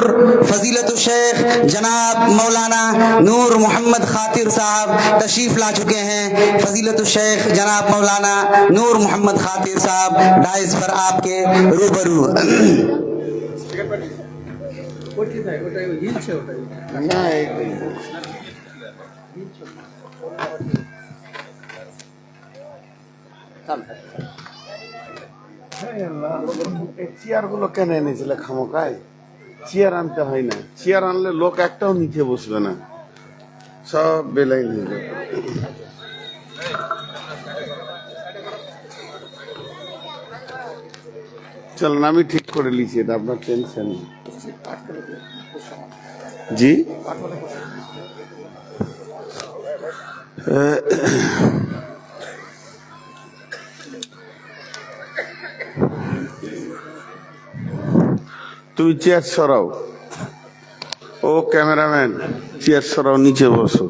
फजीलतुल शेख जनाब मौलाना नूर मोहम्मद खातिर साहब तशरीफ ला चुके हैं। फजीलतुल शेख जनाब मौलाना नूर मोहम्मद खातिर साहब डाइस पर आपके रूबरू। চেয়ার গুলো কেন এনেছিলে খামোকায়? চেয়ার আনতে হয় না, চেয়ার আনলে লোক একটাও নিচে বসবে না, সব বেলাই নিয়ে যাবে। চলেন, আমি ঠিক করে লিখি, এটা আপনার টেনশন নেই। জি, তুমি চেয়ার সরাও, ও ক্যামেরাম্যান চেয়ার সরাও, নিচে বসো।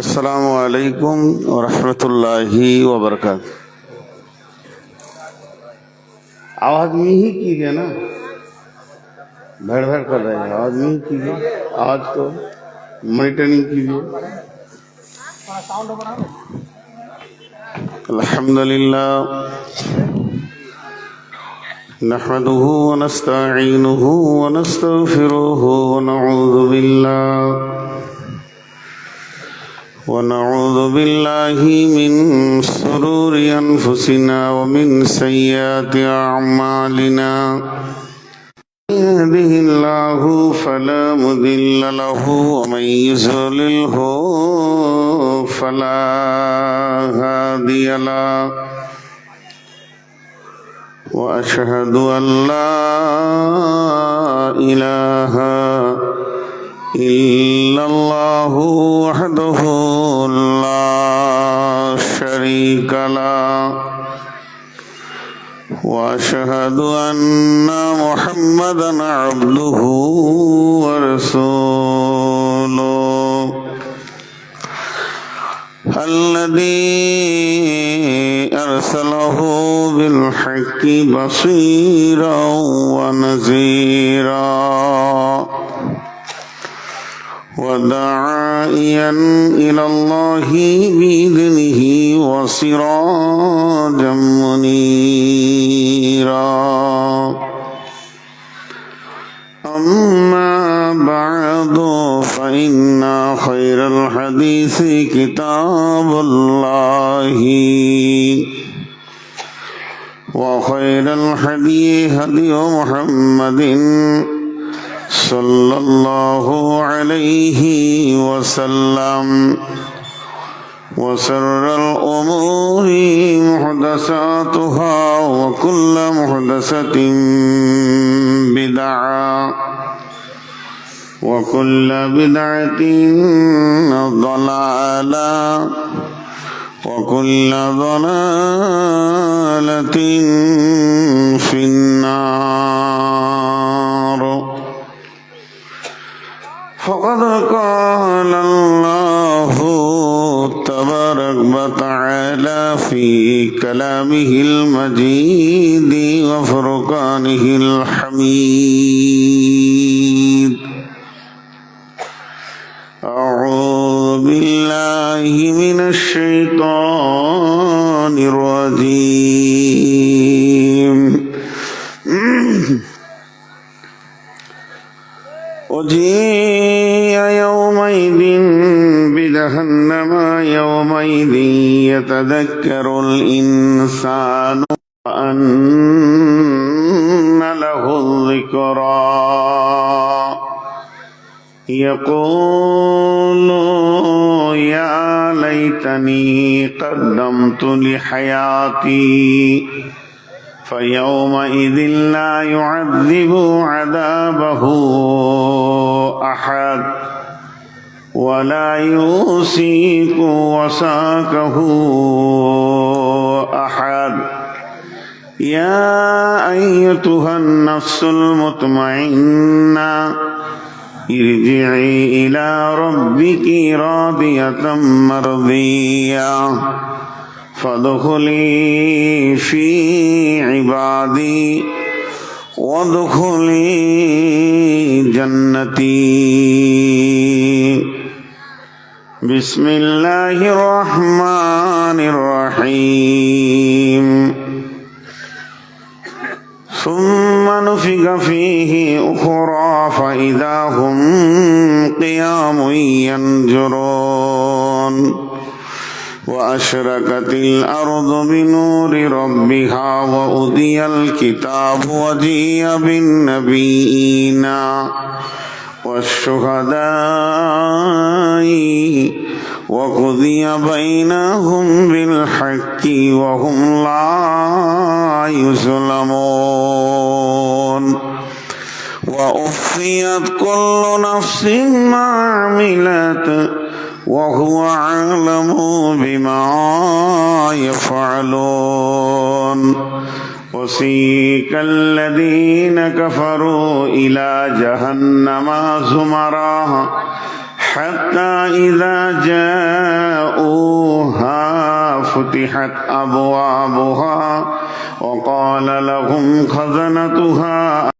अस्सलामु अलैकुम व रहमतुल्लाहि व बरकातहू। आवाज में ही कीजिए ना, भड़ भड़ कर रहे हैं, आवाज में ही कीजिए, आवाज तो मॉनिटरिंग कीजिए। अल्हम्दुलिल्लाह नहमदुहु व नस्तईनुहु व नस्तगफिरुहु व नऊज़ु बिल्लाहि मिन शुरूरि अनफुसिना व मिन सय्यिआति अअमालिना। यहदिहिल्लाहु फला मुदिल्ल लहु व मन युज़लिल्हु फला हादिय लहु। व अशहदु अन ला इलाहा इल्लल्लाहु वहदहु ला शरीका लहु व अशहदु अन्ना मुहम्मदन अब्दुहु व रसूलुहु अल्लज़ी अरसलहु बिल हक्कि बसीरन व नज़ीरा وداعيا إلى الله بإذنه وسراجا منيرا أما بعد فإن خير الحديث كتاب الله وخير الهدي هدي محمد صلى الله عليه وسلم وشر الأمور محدثاتها وكل محدثة بدعة وكل بدعة ضلالة وكل ضلالة في النار. فقد قال الله تبارك وتعالى في كلامه المجيد وفرقانه الحميد: أعوذ بالله من الشيطان الرجيم. وجيء يومئذ بجهنم يومئذ يتذكر الإنسان وأن له الذكرى يقول يا ليتني قدمت لحياتي فيومئذ لا يعذب عذابه أحد ولا يوثق وثاقه أحد. يا أيتها النفس المطمئنة ارجعي إلى ربك راضية مرضية فادخلي في عبادي وادخلي جنتي. بسم الله الرحمن الرحيم. ثم نفخ فيه أخرى فإذا هم قيام ينظرون وأشرقت الأرض بنور ربها وأوتي الكتاب وجيء بالنبيين والشهداء وقضي بينهم بالحق وهم لا يظلمون. ووفيت كل نفس ما عملت وهو أعلم بما يفعلون. وسيق الذين كفروا إلى جهنم زمرا حتى إذا جاءوها فتحت أبوابها وقال لهم خزنتها